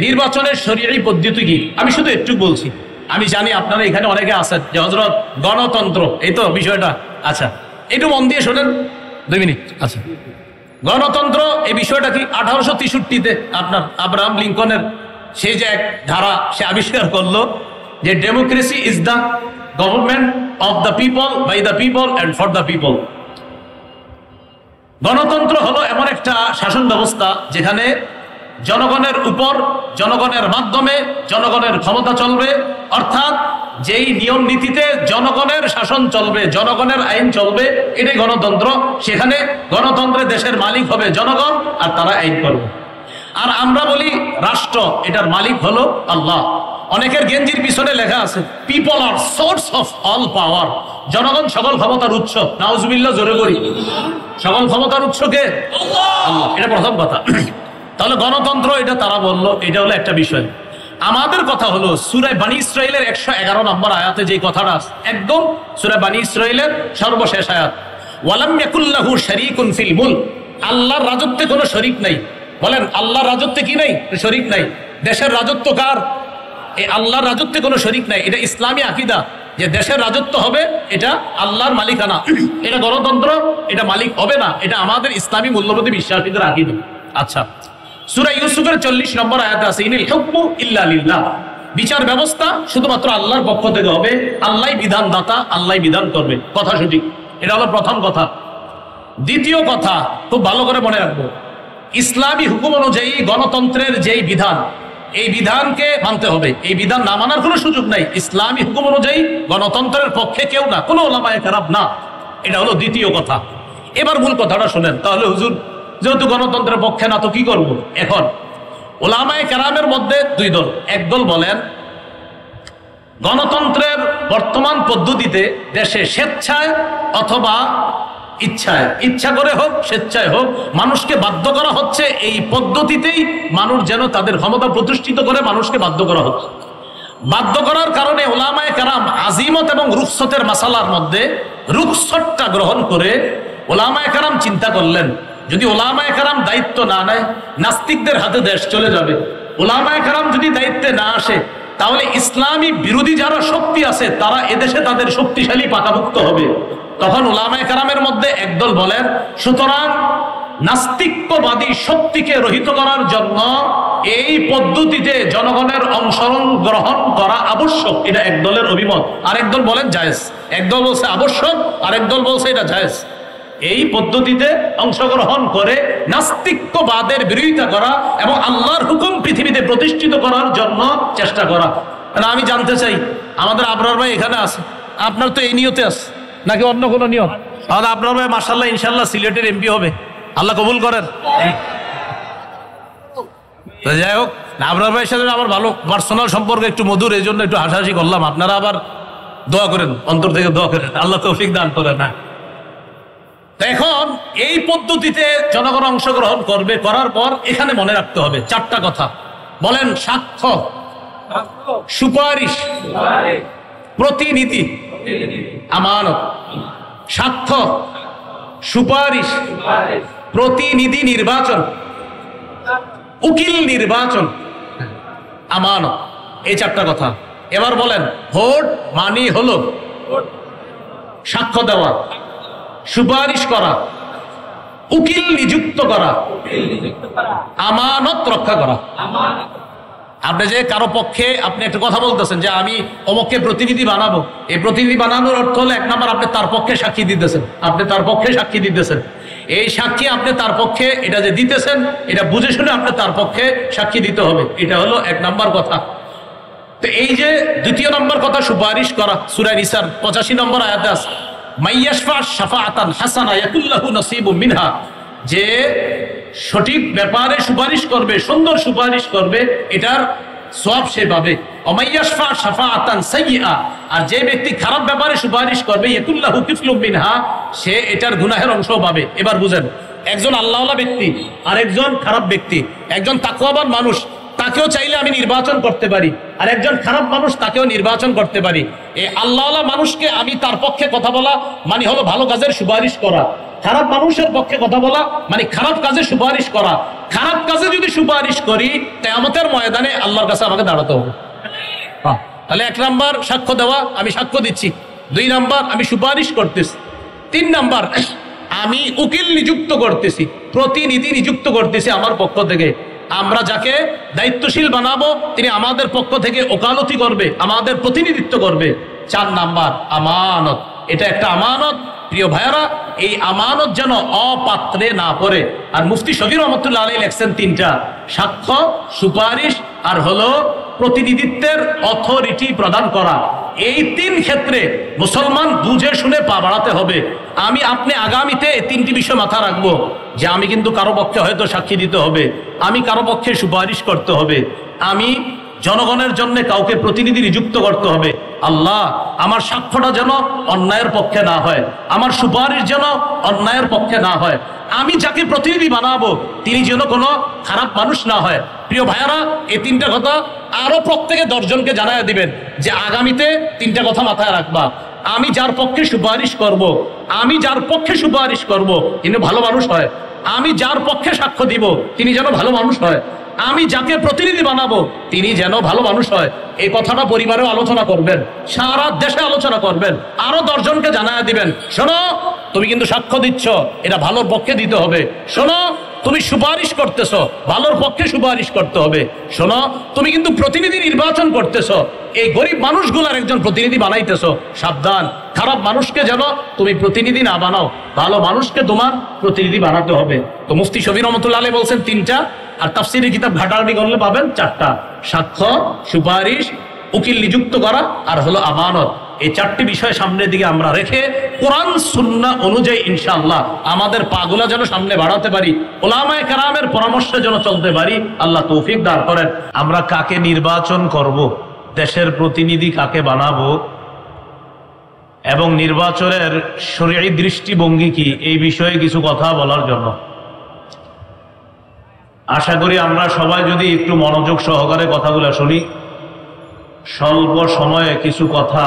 নির্বাচনের শরীয়ী পদ্ধতি কি, আমি শুধু একটু বলছি। আমি জানি আপনারা এখানে অনেকে আছেন যে হযরত গণতন্ত্র, এই তো বিষয়টা। আচ্ছা, একটু মন দিয়ে শোনেন 2 মিনিট। আচ্ছা, গণতন্ত্র এই বিষয়টা কি? 1863-তে আপনার আব্রাহাম লিঙ্কনের সেই যে এক ধারা সে আবিষ্কার করলো যে democracy is the government of the people, by the people and for the people. গণতন্ত্র হলো এমন একটা শাসন ব্যবস্থা যেখানে জনগণের উপর, জনগণের মাধ্যমে জনগণের ক্ষমতা চলবে, অর্থাৎ যেই নিয়ম নীতিতে জনগণের শাসন চলবে, জনগণের আইন চলবে, এটাই গণতন্ত্র। সেখানে গণতন্ত্রে দেশের মালিক হবে জনগণ আর তারা আইন করবে। আর আমরা বলি রাষ্ট্র, এটার মালিক হলো আল্লাহ। অনেকের গেঞ্জির পিছনে লেখা আছে people are source of all power, জনগণ সকল ক্ষমতার উৎস। নাউজুবিল্লাহ, জোরে করি। সকল ক্ষমতার উৎস কে? আল্লাহ। এটা প্রথম কথা। তাহলে গণতন্ত্র এটা তারা বলল, এটা হলো একটা বিষয়। আমাদের কথা হলো সূরা বানী ইসরাঈলের 111 নম্বর আয়াতে যে কথাটা আছে, একদম সূরা বানী ইসরাঈলের সর্বশেষ আয়াত, ওয়ালাম ইয়াকুল্লাহু শারীকুন ফিল মুলক, আল্লাহর রাজত্বে কোনো শরীক নাই। বলেন, আল্লাহর রাজত্বে কি নাই? শরীক নাই। দেশের রাজত্ব কার? এই আল্লাহর রাজত্বে কোনো শরীক নাই। এটা ইসলামী আকীদা যে দেশের রাজত্ব হবে এটা আল্লাহর মালিকানা। এটা গণতন্ত্র, এটা মালিক হবে না। এটা আমাদের ইসলামী মূল্যবোধে বিশ্বাসীদের আকীদা। আচ্ছা, সূরা ইউসুফের 40 নম্বর আয়াতে আছে ইনিল হুকমু ইল্লা লিল্লাহ, বিচার ব্যবস্থা শুধুমাত্র আল্লাহর পক্ষ থেকে হবে। আল্লাহই বিধানদাতা, আল্লাহই বিধান করবে। কথা সঠিক। এটা হলো প্রথম কথা। দ্বিতীয় কথা খুব ভালো করে মনে রাখবো, ইসলামী হুকুম অনুযায়ী গণতন্ত্রের যেই বিধান, এই বিধানকে মানতে হবে। এই বিধান না মানার কোনো সুযোগ নাই। ইসলামী হুকুম অনুযায়ী গণতন্ত্রের পক্ষে কেউ না, কোনো ওলামায়ে কেরাম না। এটা হলো দ্বিতীয় কথা। এবার মূল কথাটা শোনেন। তাহলে হুজুর যেহেতু গণতন্ত্রের পক্ষে না, তো কি করব? এখন ওলামায়ে কেরামের মধ্যে 2 দল। এক দল বলেন গণতন্ত্রের বর্তমান পদ্ধতিতে দেশে স্বেচ্ছায় অথবা ইচ্ছায়, ইচ্ছা করে হোক স্বেচ্ছায় হোক, মানুষকে বাধ্য করা হচ্ছে এই পদ্ধতিতেই মানুষ যেন তাদের ক্ষমতা প্রতিষ্ঠিত করে মানুষকে বাধ্য করা হচ্ছে। বাধ্য করার কারণে ওলামায়ে কেরাম আজিমত এবং রুখসতের মাসালার মধ্যে রুখসতটা গ্রহণ করে ওলামায়ে কেরাম চিন্তা করলেন, যদি ওলামায়ে কেরাম দায়িত্ব না নেয় নাস্তিকদের হাতে দেশ চলে যাবে। ওলামায়ে কেরাম যদি দায়িত্বে না আসে তাহলে ইসলামী বিরোধী যারা শক্তি আছে তারা এদেশে তাদের শক্তিশালী পাকাভুক্ত হবে। তখন ওলামায়ে কেরামের মধ্যে একদল বলেন সুতরাং নাস্তিক্যবাদী শক্তিকে রহিত করার জন্য এই পদ্ধতিতে জনগণের অংশগ্রহণ গ্রহণ করা আবশ্যক। এটা এক দলের অভিমত। আরেক দল বলেন জায়েজ। একদল বলছে আবশ্যক, আরেক দল বলছে এটা জায়েজ। এই পদ্ধতিতে অংশগ্রহণ করে নাস্তিক্যবাদের বিরোধিতা করা এবং আল্লাহর হুকুম পৃথিবীতে প্রতিষ্ঠিত করার জন্য চেষ্টা করা। আমি জানতে চাই, আমাদের আবরার ভাই এখানে আছে, আপনার তো এই নিয়তে আছে নাকি অন্য কোনো নিয়ত? তাহলে আবরার ভাই মাশাআল্লাহ ইনশাআল্লাহ সিলেটের এমপি হবে, আল্লাহ কবুল করেন। যাই হোক, আবরার ভাইয়ের সাথে আমার ভালো পার্সোনাল সম্পর্ক, একটু মধুর, এই জন্য একটু হাসাহাসি করলাম। আপনারা আবার দোয়া করেন, অন্তর থেকে দোয়া করেন, আল্লাহ তৌফিক দান করেন। না, এখন এই পদ্ধতিতে জনগণ অংশগ্রহণ করবে, করার পর এখানে মনে রাখতে হবে 4টা কথা। বলেন, সাক্ষ্য, সুপারিশ, প্রতিনিধি, আমানত। সাক্ষ্য, সুপারিশ, প্রতিনিধি নির্বাচন, উকিল নির্বাচন, আমানত। এই 4টা কথা। এবার বলেন, ভোট মানি হলো সাক্ষ্য দেওয়া, সুপারিশ করা, উকিল নিযুক্ত করা, আমানত রক্ষা করা। আপনি যে কারো পক্ষে আপনি একটা কথা বলতেছেন যে আমি অমুককে প্রতিনিধি বানাবো, এই প্রতিনিধি বানানোর অর্থ হলো 1 নম্বর আপনি তার পক্ষে সাক্ষী দিতেছেন। আপনি তার পক্ষে সাক্ষী দিতেছেন। এই সাক্ষী আপনি তার পক্ষে এটা যে দিতেছেন এটা বুঝে শুনে আপনি তার পক্ষে সাক্ষী দিতে হবে। এটা হলো 1 নম্বর কথা। তো এই যে 2 নম্বর কথা, সুপারিশ করা, সূরা নিসার 85 নম্বর আয়াতে আছে মাইয়াশফা শাফাআতান হাসানা ইয়াকুল্লাহু নসিবুম মিনহা, যে সঠিক ব্যাপারে সুপারিশ করবে, সুন্দর সুপারিশ করবে, এটার সওয়াব সে পাবে। অমাইয়াশফা শাফাআতান সাইয়্যিআ, আর যে ব্যক্তি খারাপ ব্যাপারে সুপারিশ করবে ইয়াকুল্লাহু কিফলুম মিনহা, সে এটার গুনাহের অংশও পাবে। এবার বুঝেন, একজন আল্লাহওয়ালা ব্যক্তি আর একজন খারাপ ব্যক্তি, একজন তাকওয়াবান মানুষ তাকেও চাইলে আমি নির্বাচন করতে পারি, আর একজন খারাপ মানুষ তাকেও নির্বাচন করতে পারি। এই আল্লাহওয়ালা মানুষকে আমি তার পক্ষে কথা বলা মানে হলো ভালো কাজের সুপারিশ করা, খারাপ মানুষের পক্ষে কথা বলা মানে খারাপ কাজে সুপারিশ করা। খারাপ কাজে যদি সুপারিশ করি কিয়ামতের ময়দানে আল্লাহর কাছে আমাকে দাঁড়াতে হবে। তাহলে 1 নাম্বার সাক্ষ্য দেওয়া, আমি সাক্ষ্য দিচ্ছি। 2 নাম্বার আমি সুপারিশ করতেছি। 3 নাম্বার আমি উকিল নিযুক্ত করতেছি, প্রতিনিধি নিযুক্ত করতেছি আমার পক্ষ থেকে। আমরা যাকে দায়িত্বশীল বানাবো তিনি আমাদের পক্ষ থেকে ওকালতি করবে, আমাদের প্রতিনিধিত্ব করবে। 4 নাম্বার আমানত, এটা একটা আমানত। প্রিয় ভাইয়ারা, এই আমানত যেন অপাত্রে না পড়ে। আর মুফতি শফি রহমতুল্লাহ আলাইহি লেখছেন 3টা: সাক্ষ্য, সুপারিশ আর হলো প্রতিনিধিত্বের অথরিটি প্রদান করা। এই 3 ক্ষেত্রে মুসলমান বুঝে শুনে পা বাড়াতে হবে। আমি আপনি আগামীতে এই 3টি বিষয় মাথা রাখবো যে আমি কিন্তু কারো পক্ষে হয়তো সাক্ষী দিতে হবে, আমি কারো পক্ষে সুপারিশ করতে হবে, আমি জনগণের জন্য কাউকে প্রতিনিধি নিযুক্ত করতে হবে। আল্লাহ, আমার সাক্ষ্যটা যেন অন্যায়ের পক্ষে না হয়, আমার সুপারিশ যেন অন্যায়ের পক্ষে না হয়, আমি যাকে প্রতিনিধি বানাবো তিনি যেন কোনো খারাপ মানুষ না হয়। প্রিয় ভাইয়ারা, এই 3টা কথা আরো প্রত্যেকে 10 জনকে জানায় দিবেন যে আগামীতে 3টা কথা মাথায় রাখবা। আমি যার পক্ষে সুপারিশ করব, আমি যার পক্ষে সুপারিশ করব তিনি ভালো মানুষ হয়, আমি যার পক্ষে সাক্ষ্য দিব তিনি যেন ভালো মানুষ হয়, আমি যাকে প্রতিনিধি বানাবো তিনি যেন ভালো মানুষ হয়। এই কথাটা পরিবারেও আলোচনা করবেন, সারা দেশে আলোচনা করবেন, আরো 10 জনকে জানায় দিবেন, শোনো তুমি কিন্তু সাক্ষ্য দিচ্ছ, এটা ভালোর পক্ষে দিতে হবে। শোনো তুমি সুপারিশ করতেছ, ভালোর পক্ষে সুপারিশ করতে হবে। শোনো তুমি কিন্তু প্রতিনিধি নির্বাচন করতেছ, এই গরিব মানুষগুলার একজন প্রতিনিধি বানাইতেছ, সাবধান, খারাপ মানুষকে যেন তুমি প্রতিনিধি না বানাও, ভালো মানুষকে তোমার প্রতিনিধি বানাতে হবে। তো মুফতি শফি রহমতুল্লাহ আলাইহি বলছেন 3টা, আর তাফসীরের কিতাব ঘাটাঘাটি করলে পাবেন 4টা: সাক্ষ্য, সুপারিশ, উকিল নিযুক্ত করা আর হলো আমানত। এই 4টি বিষয় সামনের দিকে আমরা রেখে কোরআন সুন্নাহ অনুযায়ী ইনশাআল্লাহ আমাদের পাগুলা যেন সামনে বাড়াতে পারি, উলামায়ে কেরামের পরামর্শে যেন চলতে পারি। আল্লাহ তৌফিক দান করেন। আমরা কাকে নির্বাচন করব, দেশের প্রতিনিধি কাকে বানাবো এবং নির্বাচনের শরীয়ী দৃষ্টিভঙ্গি কি, এই বিষয়ে কিছু কথা বলার জন্য আশা করি আমরা সবাই যদি একটু মনোযোগ সহকারে কথাগুলো শুনি, স্বল্প সময়ে কিছু কথা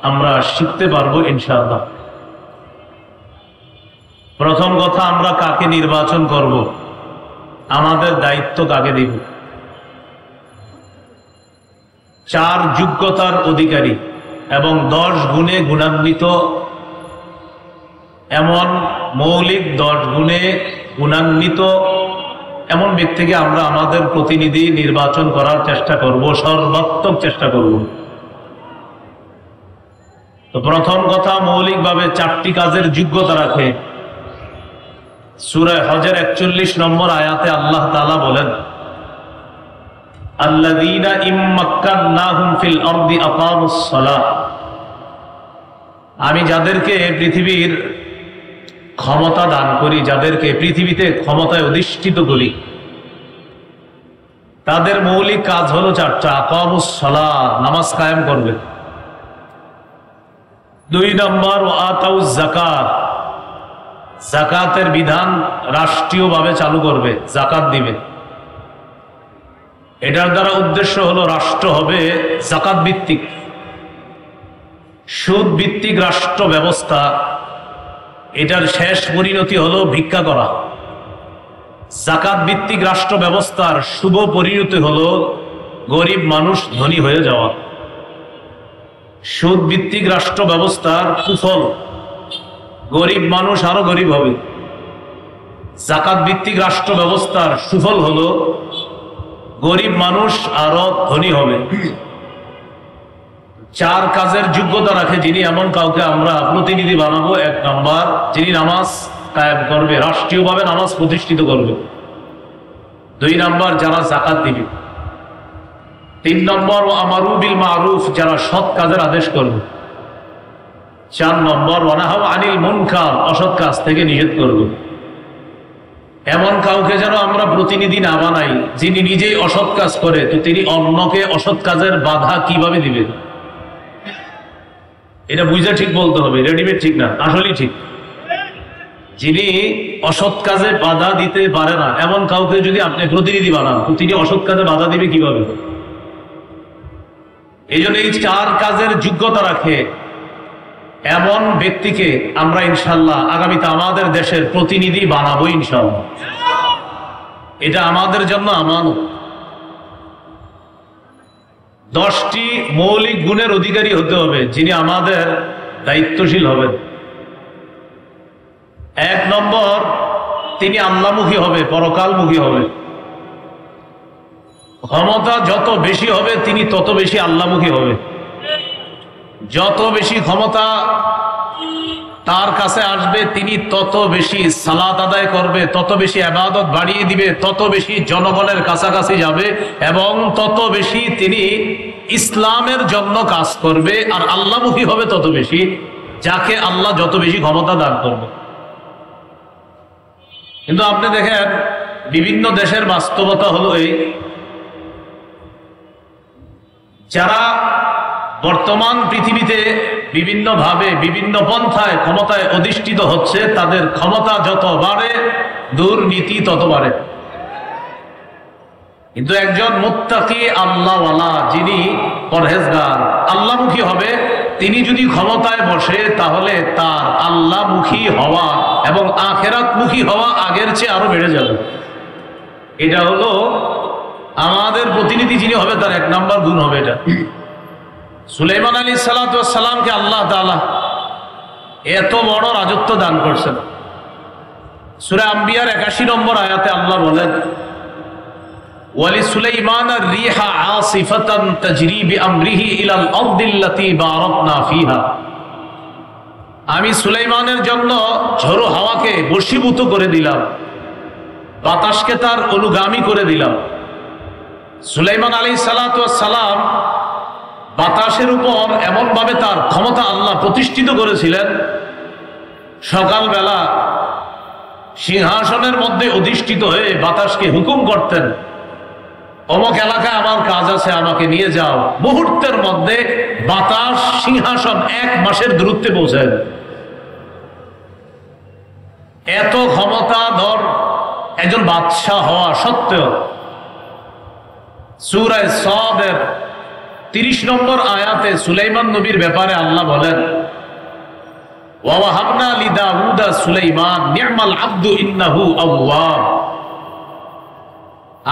আমরা শিখতে পারবো ইনশাআল্লাহ। প্রথম কথা, আমরা কাকে নির্বাচন করব, আমাদের দায়িত্ব কাকে দিব। 4 যোগ্যতার অধিকারী এবং 10 গুণে গুণান্বিত, এমন মৌলিক 10 গুণে গুণান্বিত এমন ব্যক্তিকে আমরা আমাদের প্রতিনিধি নির্বাচন করার চেষ্টা করব, সর্বাত্মক চেষ্টা করব। তো প্রথম কথা, মৌলিকভাবে 4টি কাজের যোগ্যতা রাখে। সূরা হজের 41 নম্বর আয়াতে আল্লাহ তাআলা বলেন, আল্লাযীনা ইম্মাক্কান্নাহুম ফিল আরদি আকামুস সালাহ, আমি যাদেরকে পৃথিবীর ক্ষমতা দান করি, যাদেরকে পৃথিবীতে ক্ষমতায় অধিষ্ঠিত করি, তাদের মৌলিক কাজ হলো 4টা। আকামুস সালাহ, নামাজ কায়েম করবে। 2 নম্বর, ওয়া আতাউজ যাকাত, যাকাতের বিধান রাষ্ট্রীয়ভাবে চালু করবে, যাকাত দিবে। এটার দ্বারা উদ্দেশ্য হলো রাষ্ট্র হবে যাকাত ভিত্তিক, সুদ ভিত্তিক রাষ্ট্র ব্যবস্থা। এটার শেষ পরিণতি হলো ভিক্ষা করা। যাকাত ভিত্তিক রাষ্ট্র ব্যবস্থার শুভ পরিণতি হলো গরিব মানুষ ধনী হয়ে যাওয়া। সুদ ভিত্তিক রাষ্ট্র ব্যবস্থার কুফল, গরিব মানুষ আরো গরিব হবে। যাকাত ভিত্তিক রাষ্ট্র ব্যবস্থার সুফল হলো গরিব মানুষ আরো ধনী হবে। 4 কাজের যোগ্যতা রাখে যিনি, এমন কাউকে আমরা প্রতিনিধি বানাবো। 1 নম্বর, যিনি নামাজ কায়েম করবে, রাষ্ট্রীয়ভাবে নামাজ প্রতিষ্ঠিত করবে। 2 নম্বর, যারা যাকাত দিবে। 3 নম্বর, ওয়া আমারু বিল মারুফ, যারা সৎ কাজের আদেশ করবে। 4 নম্বর, ওয়া নাহাউ আনিল মুনকার, অসৎ কাজ থেকে নিষেধ করবে। এমন কাউকে যেন আমরা প্রতিনিধি না বানাই যিনি নিজেই অসৎ কাজ করে, তো তিনি অন্যকে অসৎ কাজের বাধা কিভাবে দিবেন? এটা বুঝে ঠিক বলতে হবে, রেডিমেড ঠিক না, আসলেই ঠিক। যিনি অসৎ কাজে বাধা দিতে পারে না এমন কাউকে যদি আপনি প্রতিনিধি বানান, তো তিনি অসৎ কাজে বাধা দিবে কিভাবে? এই জন্য এই 4 কাজের যোগ্যতা রাখে। এমন ব্যক্তিকে আমরা ইনশাল্লাহ আগামীতে আমাদের দেশের প্রতিনিধি বানাবো ইনশাল্লাহ। এটা আমাদের জন্য আমানত। 10টি মৌলিক গুণের অধিকারী হতে হবে যিনি আমাদের দায়িত্বশীল হবেন। 1 নম্বর, তিনি আল্লাহমুখী হবে, পরকালমুখী হবে। ক্ষমতা যত বেশি হবে তিনি তত বেশি আল্লাহমুখী হবে। যত বেশি ক্ষমতা তার কাছে আসবে তিনি তত বেশি সালাত আদায় করবে, তত বেশি ইবাদত বাড়িয়ে দিবে, তত বেশি জনগণের কাছাকাছি যাবে এবং তত বেশি তিনি ইসলামের জন্য কাজ করবে। আর আল্লাহমুখী হবে তত বেশি, যাকে আল্লাহ যত বেশি ক্ষমতা দান করবে। কিন্তু আপনি দেখেন বিভিন্ন দেশের বাস্তবতা হলো এই, যারা বর্তমান পৃথিবীতে বিভিন্নভাবে বিভিন্ন পন্থায় ক্ষমতায় অধিষ্ঠিত হচ্ছে, তাদের ক্ষমতা যত বাড়ে দুর্নীতি তত বাড়ে। কিন্তু একজন মুত্তাকি আল্লাহওয়ালা, যিনি পরহেজগার আল্লাহমুখী হবে, তিনি যদি ক্ষমতায় বসে তাহলে তার আল্লাহমুখী হওয়া এবং আখিরাতমুখী হওয়া আগের চেয়ে আরো বেড়ে যাবে। এটা হলো আমাদের প্রতিনিধি যিনি হবে তার 1 নম্বর গুণ হবে এটা। সুলাইমান আলাইহিস সালাতু ওয়াস সালামকে আল্লাহ তাআলা এত বড় রাজত্ব দান করছেন। সূরা আম্বিয়ার 81 নম্বর আয়াতে আল্লাহ বলেন, ওয়ালি সুলাইমান আর-রিহা আসিফাতান তাজরি বিআমরিহি ইলাল আরদিল্লাতী বারাকনা ফিহা। আমি সুলাইমানের জন্য ঝোড়ো হাওয়াকে বশীভূত করে দিলাম, বাতাসকে তার অনুগামী করে দিলাম। সুলাইমান আলাইহিস সালাতু ওয়াস সালাম বাতাসের উপর এমন ভাবে তার ক্ষমতা আল্লাহ প্রতিষ্ঠিত করেছিলেন, সকালবেলা সিংহাসনের মধ্যে অধিষ্ঠিত হয়ে বাতাসকে হুকুম করতেন, অমুক এলাকায় আমার কাজ আছে, আমাকে নিয়ে যাও। মুহূর্তের মধ্যে বাতাস সিংহাসন 1 মাসের দূরত্বে পৌঁছায়। এত ক্ষমতাধর একজন বাদশাহ হওয়া সত্ত্বেও সূরা সাদের 30 নম্বর আয়াতে সুলাইমান নবীর ব্যাপারে আল্লাহ বলেন, ওয়া ওয়াহাবনা লিদাউদা সুলাইমান নি'মাল আবদু ইন্নাহু আওয়াব।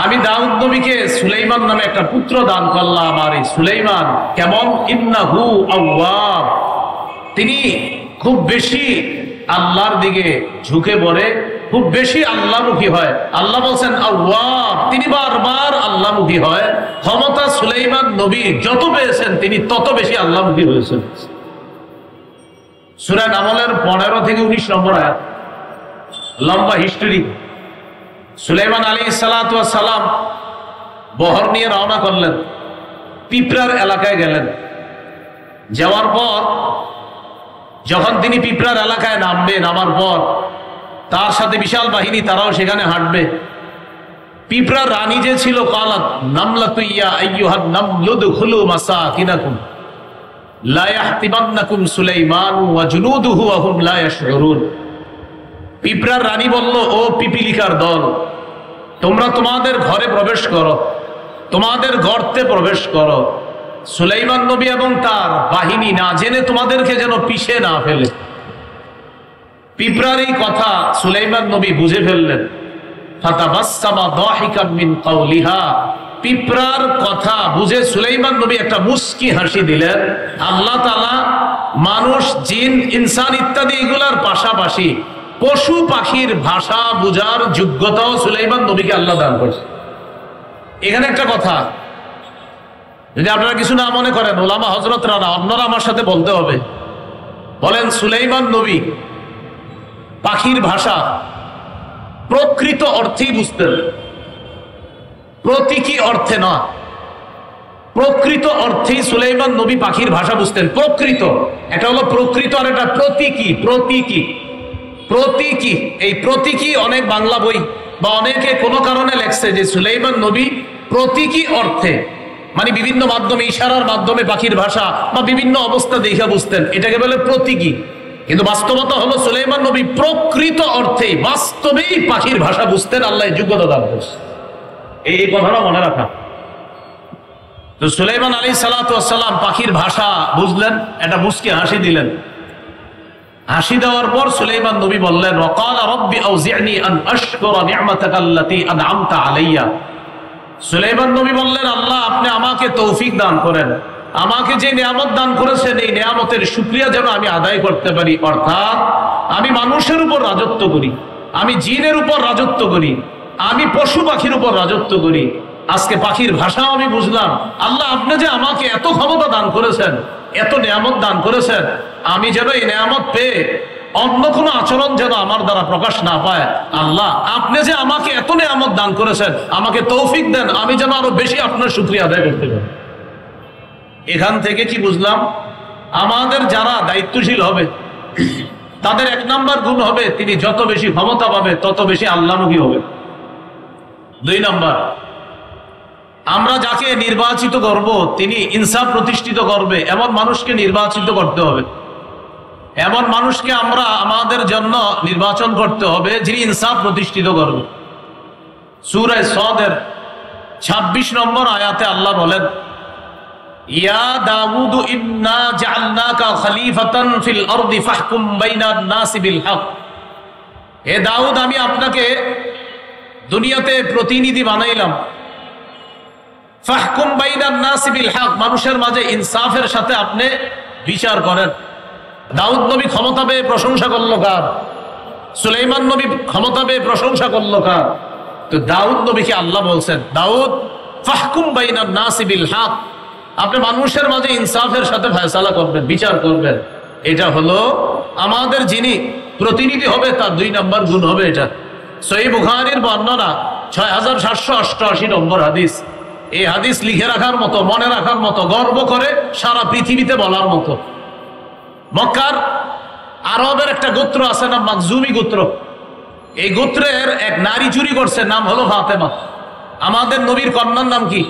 আমি দাউদ নবীকে সুলাইমান নামে একটা পুত্র দান করলাম, আর এই সুলাইমান কেমন, ইন্নাহু আওয়াব, তিনি খুব বেশি আল্লাহর দিকে ঝুঁকে পড়ে, খুব বেশি আল্লাহমুখী হয়। আল্লাহ বলছেন আওয়াব, তিনি বারবার আল্লাহমুখী হয়। ক্ষমতা সুলাইমান নবী যত পেয়েছেন তিনি তত বেশি আল্লাহমুখী হয়েছেন। সূরা নামলের 15 থেকে 19 নম্বর আয়াত, লম্বা হিস্টরি। সুলাইমান আলাইহিস সালাতু ওয়াস সালাম বহর নিয়ে রওনা করলেন, পিঁপড়ার এলাকায় গেলেন। যাওয়ার পর যখন তিনি পিঁপড়ার এলাকায় নামার পর তার সাথে বিশাল বাহিনী, তারাও সেখানে হাঁটবে। পিঁপড়ার রানী যে ছিল, কালাত নামলাতু ইয়া আইয়ুহান নামলু দুখুলু মাসাকিনাকুম লা ইয়াহতিবান্নাকুম সুলাইমান ওয়া জুনুদুহু ওয়া হুম লা ইয়াশউরুন। পিঁপড়ার রানী বলল, ও পিপিলিকার দল, তোমরা তোমাদের ঘরে প্রবেশ করো, তোমাদের গর্তে প্রবেশ করো। সুলাইমান নবী এবং তার বাহিনী না জেনে তোমাদেরকে যেন পিষে না ফেলে। পিঁপড়ার এই কথা সুলাইমান নবী বুঝে ফেললেন। ফাতাবাসসামা দাহিকাম মিন কাওলিহা, পিঁপড়ার কথা বুঝে সুলাইমান নবী একটা মুস্কি হাসি দিলেন। আল্লাহ তাআলা মানুষ, জিন, ইনসান ইত্যাদি এগুলার পাশাপাশি পশু পাখির ভাষা বুঝার যোগ্যতাও সুলাইমান নবীকে আল্লাহ দান করছে। এখানে একটা কথা, যদি আপনারা কিছু না মনে করেন, ওলামা হযরতরা না, অন্যরা আমার সাথে বলতে হবে। বলেন, সুলাইমান নবী পাখির ভাষা প্রকৃত অর্থেই বুঝতেন, প্রতীকী অর্থে না। প্রকৃত অর্থেই সুলাইমান নবী পাখির ভাষা বুঝতেন। প্রকৃত, এটা হলো প্রকৃত, আর এটা প্রতীকী। প্রতীকী প্রতীকী এই প্রতীকী অনেক বাংলা বই বা অনেকে কোনো কারণে লেখছে যে সুলাইমান নবী প্রতীকী অর্থে, মানে বিভিন্ন মাধ্যমে, ইশারার মাধ্যমে পাখির ভাষা বা বিভিন্ন অবস্থা দেখা বুঝতেন, এটাকে বলে প্রতীকী। কিন্তু বাস্তবতা হলো সুলাইমান নবী প্রকৃত অর্থে বাস্তবেই পাখির ভাষা বুঝতেন। আল্লাহ যোগ্যতা দান করছে, এই কথাটা মনে রাখা। তো সুলাইমান আলাইহিস সালাতু ওয়াস সালাম পাখির ভাষা বুঝলেন, এটা মুস্কি হাসি দিলেন। হাসি দেওয়ার পর সুলাইমান নবী বললেন, ওয়াকালা রাব্বি আউজি'নি আন আশকুরা নি'মাতাকা আল্লাতী আন'আমতা আলাইয়া। সুলাইমান নবী বললেন, আল্লাহ আপনি আমাকে তৌফিক দান করেন, আমাকে যে নিয়ামত দান করেছেন এই নিয়ামতের শুকরিয়া যেন আমি আদায় করতে পারি। অর্থাৎ আমি মানুষের উপর রাজত্ব করি, আমি জিনের উপর রাজত্ব করি, আমি পশু পাখির উপর রাজত্ব করি। আজকে পাখির ভাষাও আমি বুঝলাম। আল্লাহ আপনি যে আমাকে এত ক্ষমতা দান করেছেন, এত নিয়ামত দান করেছেন, আমি যেন এই নিয়ামত পেয়ে অন্য কোনো আচরণ যেন আমার দ্বারা প্রকাশ না পায়। আল্লাহ আপনি যে আমাকে এত নিয়ামত দান করেছেন, আমাকে তৌফিক দেন, আমি যেন আরো বেশি আপনার শুকরিয়া আদায় করতে পারি। এখান থেকে কি বুঝলাম? আমাদের যারা দায়িত্বশীল হবে তাদের 1 নাম্বার গুণ হবে তিনি যত বেশি ক্ষমতা পাবে তত বেশি আল্লাহমুখী হবে। 2 নাম্বার, আমরা যাকে নির্বাচিত করব তিনি ইনসাফ প্রতিষ্ঠিত করবে এমন মানুষকে নির্বাচিত করতে হবে। এমন মানুষকে আমরা আমাদের জন্য নির্বাচন করতে হবে যিনি ইনসাফ প্রতিষ্ঠিত করবে। সূরা সাদের 26 নম্বর আয়াতে আল্লাহ বলেন, ইয়া দাউদ ইন্না জাআলনাকা খলিফাতান ফিল আরদি ফাহকুম বাইনান নাসি বিল হক। হে দাউদ, আমি আপনাকে দুনিয়াতে প্রতিনিধি বানাইলাম। ফাহকুম বাইনান নাসি বিল হক, মানুষের মাঝে ইনসাফের সাথে আপনি বিচার করেন। দাউদ নবী ক্ষমতা পেয়ে প্রশংসা করলো কার? সুলাইমান নবী ক্ষমতা পেয়ে প্রশংসা করলো কার? তো দাউদ নবীকে আল্লাহ বলছেন, দাউদ ফাহকুম বাইনান নাসি বিল হক, আপনি মানুষের মাঝে ইনসাফের সাথে ফয়সালা করবেন, বিচার করবেন। এটা হলো আমাদের যিনি প্রতিনিধি হবে তার 2 নাম্বার গুণ হবে এটা। সহিহ বুখারীর বর্ণনা 6788 নম্বর হাদিস। এই হাদিস লিখে রাখার মতো, মনে রাখার মতো, গর্ব করে সারা পৃথিবীতে বলার মতো। মক্কার আরবের একটা গোত্র আছে না মাখজুমি গোত্র। এই গোত্রের এক নারী চুরি করছে, নাম হলো ফাতেমা। আমাদের নবীর কন্যার নাম কি?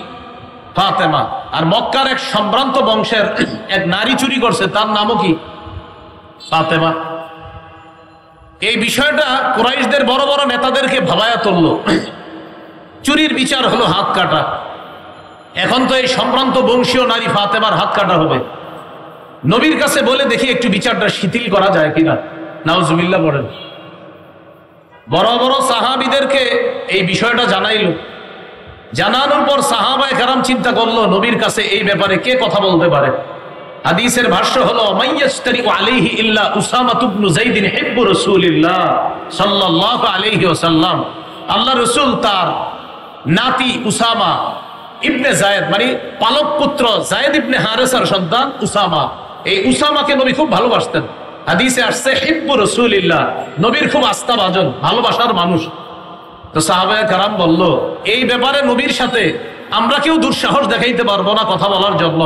ফাতেমা। আর মক্কার এক সম্ভ্রান্ত বংশের এক নারী চুরি করছে, তার নামও কি? ফাতেমা। এই বিষয়টা কুরাইশদের বড় বড় নেতাদেরকে ভাবায়া তুলল। চুরির বিচার হলো হাত কাটা। এখন তো এই সম্ভ্রান্ত বংশীয় নারী ফাতেমার হাত কাটা হবে। নবীর কাছে বলে দেখি একটু বিচারটা শিথিল করা যায় কিনা। নাউজুবিল্লাহ বলেন। বড় বড় সাহাবীদেরকে এই বিষয়টা জানাইল। জানানোর পর সাহাবায়ে কেরাম চিন্তা করলো নবীর কাছে এই ব্যাপারে কে কথা বলতে পারে। হাদিসের ভাষ্য হলো, মাইয়াস্তারি আলাইহি ইল্লা উসামা ইবনে যায়েদ হিব্বু রাসূলিল্লাহ সাল্লাল্লাহু আলাইহি ওয়াসাল্লাম। আল্লাহ রাসূল তার নাতি উসামা ইবনে যায়েদ মানে পালক পুত্র যায়েদ ইবনে হারেসার সন্তান উসামা, এই উসামাকে নবী খুব ভালোবাসতেন। হাদিসে আসছে হিব্বু রাসূলিল্লাহ, নবীর খুব আস্থাভাজন, ভালোবাসার মানুষ। তো সাহাবায়ে কেরাম বলল, এই ব্যাপারে নবীর সাথে আমরা কেউ দুঃসাহস দেখাইতে পারবো না কথা বলার জন্য।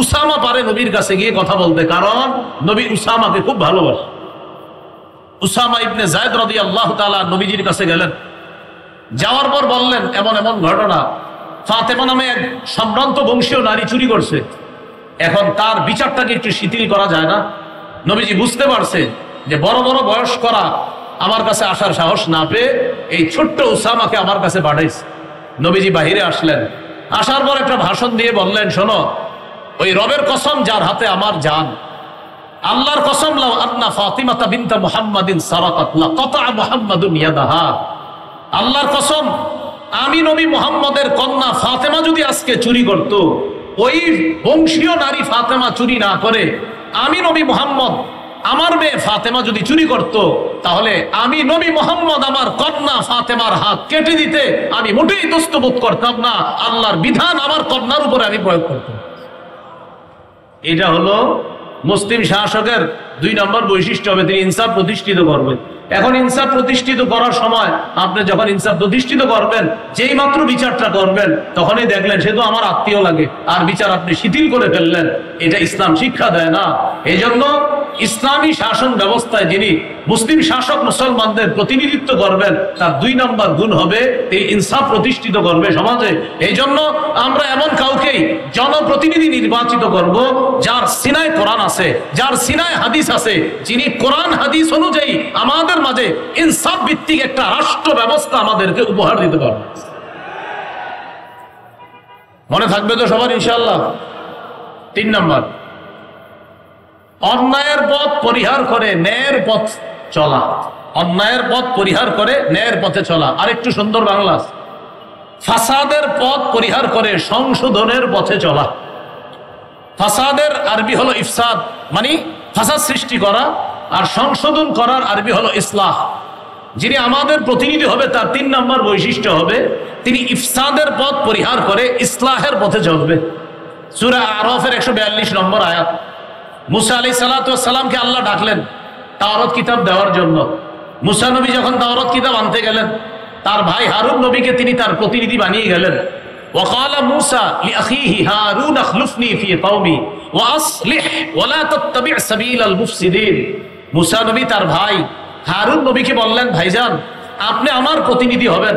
উসামা পারে নবীর কাছে গিয়ে কথা বলতে, কারণ নবী উসামাকে খুব ভালোবাসে। উসামা ইবনে যায়েদ রাদিয়াল্লাহু তাআলা নবীজির কাছে গেলেন। যাওয়ার পর বললেন, এমন এমন ঘটনা, ফাতেমা নামে এক সম্ভ্রান্ত বংশীয় নারী চুরি করছে, এখন তার বিচারটাকে একটু শিথিল করা যায় না? নবীজি বুঝতে পারছে যে বড় বড় বয়স করা আমার কাছে আসার সাহস না পেয়ে এই ছোট্ট উসামাকে আমার কাছে পাঠাইছে। নবীজি বাহিরে আসলেন। আসার পর একটা ভাষণ দিয়ে বললেন, শোনো, ওই রবের কসম যার হাতে আমার জান, আল্লাহর কসম, লাউ আন্না ফাতিমাতা বিনতা মুহাম্মাদিন সারাকাত লাকাতা মুহাম্মাদুন ইয়াদাহা। আল্লাহর কসম, আমি নবী মুহাম্মদের কন্যা ফাতেমা যদি আজকে চুরি করত, ওই বংশীয় নারী ফাতেমা চুরি না করে আমি নবী মুহাম্মদ আমার মেয়ে ফাতেমা যদি চুরি করত, তাহলে আমি নবী মুহাম্মদ আমার কন্যা ফাতেমার হাত কেটে দিতে আমি মোটেই দস্তবোধ করতাম না। আল্লাহর বিধান আমার কন্যার উপরে আমি প্রয়োগ করতাম। এটা হলো মুসলিম শাসকের 2 নম্বর বৈশিষ্ট্য হবে, তিনি ইনসাফ প্রতিষ্ঠিত করবেন। এখন ইনসাফ প্রতিষ্ঠিত করার সময় আপনি যখন ইনসাফ প্রতিষ্ঠিত করবেন, যেই মাত্র বিচারটা করবেন তখনই দেখলেন সে তো আমার আত্মীয় লাগে, আর বিচার আপনি শিথিল করে ফেললেন, এটা ইসলাম শিক্ষা দেয় না। এই জন্য ইসলামী শাসন ব্যবস্থায় যিনি মুসলিম শাসক মুসলমানদের প্রতিনিধিত্ব করবেন, তার 2 নম্বর গুণ হবে তিনি ইনসাফ প্রতিষ্ঠিত করবে সমাজে। এই জন্য আমরা এমন কাউকেই জনপ্রতিনিধি নির্বাচিত করব যার সিনায় কোরআন আছে, যার সিনায় হাদিস আছে, যিনি কোরআন হাদিস অনুযায়ী আমাদের মাঝে ইনসাফ ভিত্তিক একটা রাষ্ট্র ব্যবস্থা আমাদেরকে উপহার দিতে পারবে। মনে থাকবে তো সবার ইনশাআল্লাহ? 3 নম্বর, অন্যায়ের পথ পরিহার করে ন্যায়ের পথ চলা, অন্যায়ের পথ পরিহার করে ন্যায়ের পথে চলা। আরেকটু সুন্দর বাংলা, ফাসাদের পথ পরিহার করে সংশোধনের পথে চলা। ফাসাদের আরবি হলো ইফসাদ, মানে ফাসাদ সৃষ্টি করা, আর সংশোধন করার আরবি হলো ইসলাহ। যিনি আমাদের প্রতিনিধি হবে তার 3 নম্বর বৈশিষ্ট্য হবে তিনি ইফসাদের পথ পরিহার করে ইসলাহের পথে চলবে। সূরা আরাফের 142 নম্বর আয়াত। মুসা আলাইহিস সালাতু ওয়াস সালামকে আল্লাহ ডাকলেন তাওরাত কিতাব দেওয়ার জন্য। মুসা নবী যখন তাওরাত কিতাব আনতে গেলেন, তার ভাই হারুন নবীকে তিনি তার প্রতিনিধি বানিয়ে গেলেন। وقال موسى لأخيه هارون اخلفني في قومي وأصلح ولا تتبع سبيل المفسدين। মুসা নবী তার ভাই হারুন নবীকে বললেন, ভাইজান আপনি আমার প্রতিনিধি হবেন,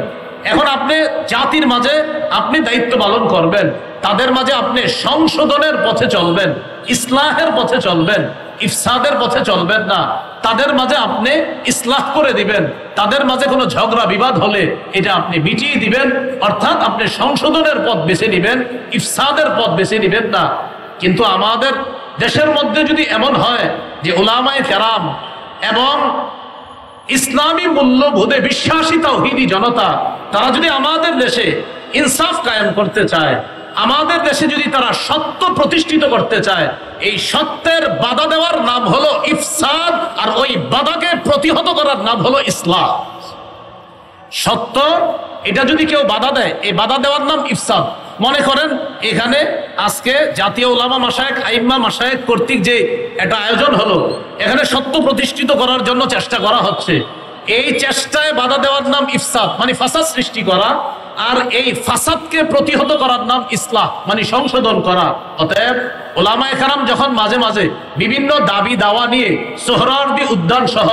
এখন আপনি জাতির মাঝে আপনি দায়িত্ব পালন করবেন, তাদের মাঝে আপনি সংশোধনের পথে চলবেন, ইসলাহের পথে চলবেন, ইফসাদের পথে চলবেন না। তাদের মাঝে আপনি ইসলাহ করে দিবেন, তাদের মাঝে কোনো ঝগড়া বিবাদ হলে এটা আপনি মিটিয়ে দিবেন, অর্থাৎ আপনি সংশোধনের পথ বেছে নিবেন, ইফসাদের পথ বেছে নিবেন না। কিন্তু আমাদের দেশের মধ্যে যদি এমন হয় যে উলামায়ে কেরাম এবং ইসলামী মূল্যবোধে বিশ্বাসী তাওহীদি জনতা তারা যদি আমাদের দেশে ইনসাফ কায়েম করতে চায়, আমাদের দেশে যদি তারা সত্য প্রতিষ্ঠিত করতে চায়, এই সত্যের বাধা দেওয়ার নাম হলো ইফসাদ, আর ওই বাধাকে প্রতিহত করার নাম হলো ইসলাহ। সত্য এটা যদি কেউ বাধা দেয়, এই বাধা দেওয়ার নাম ইফসাদ। মনে করেন এখানে আজকে জাতীয় উলামা মাশায়েখ আইম্মা মাশায়েখ কর্তৃক যে একটা আয়োজন হলো, এখানে সত্য প্রতিষ্ঠিত করার জন্য চেষ্টা করা হচ্ছে, এই চেষ্টায় বাধা দেওয়ার নাম ইফসাদ, মানে ফাসাদ সৃষ্টি করা, আর এই ফাসাদকে প্রতিহত করার নাম ইসলাহ, মানে সংশোধন করা। অতএব উলামায়ে কেরাম যখন মাঝে মাঝে বিভিন্ন দাবি দাওয়া নিয়ে সোহরাওয়ার্দী উদ্যান সহ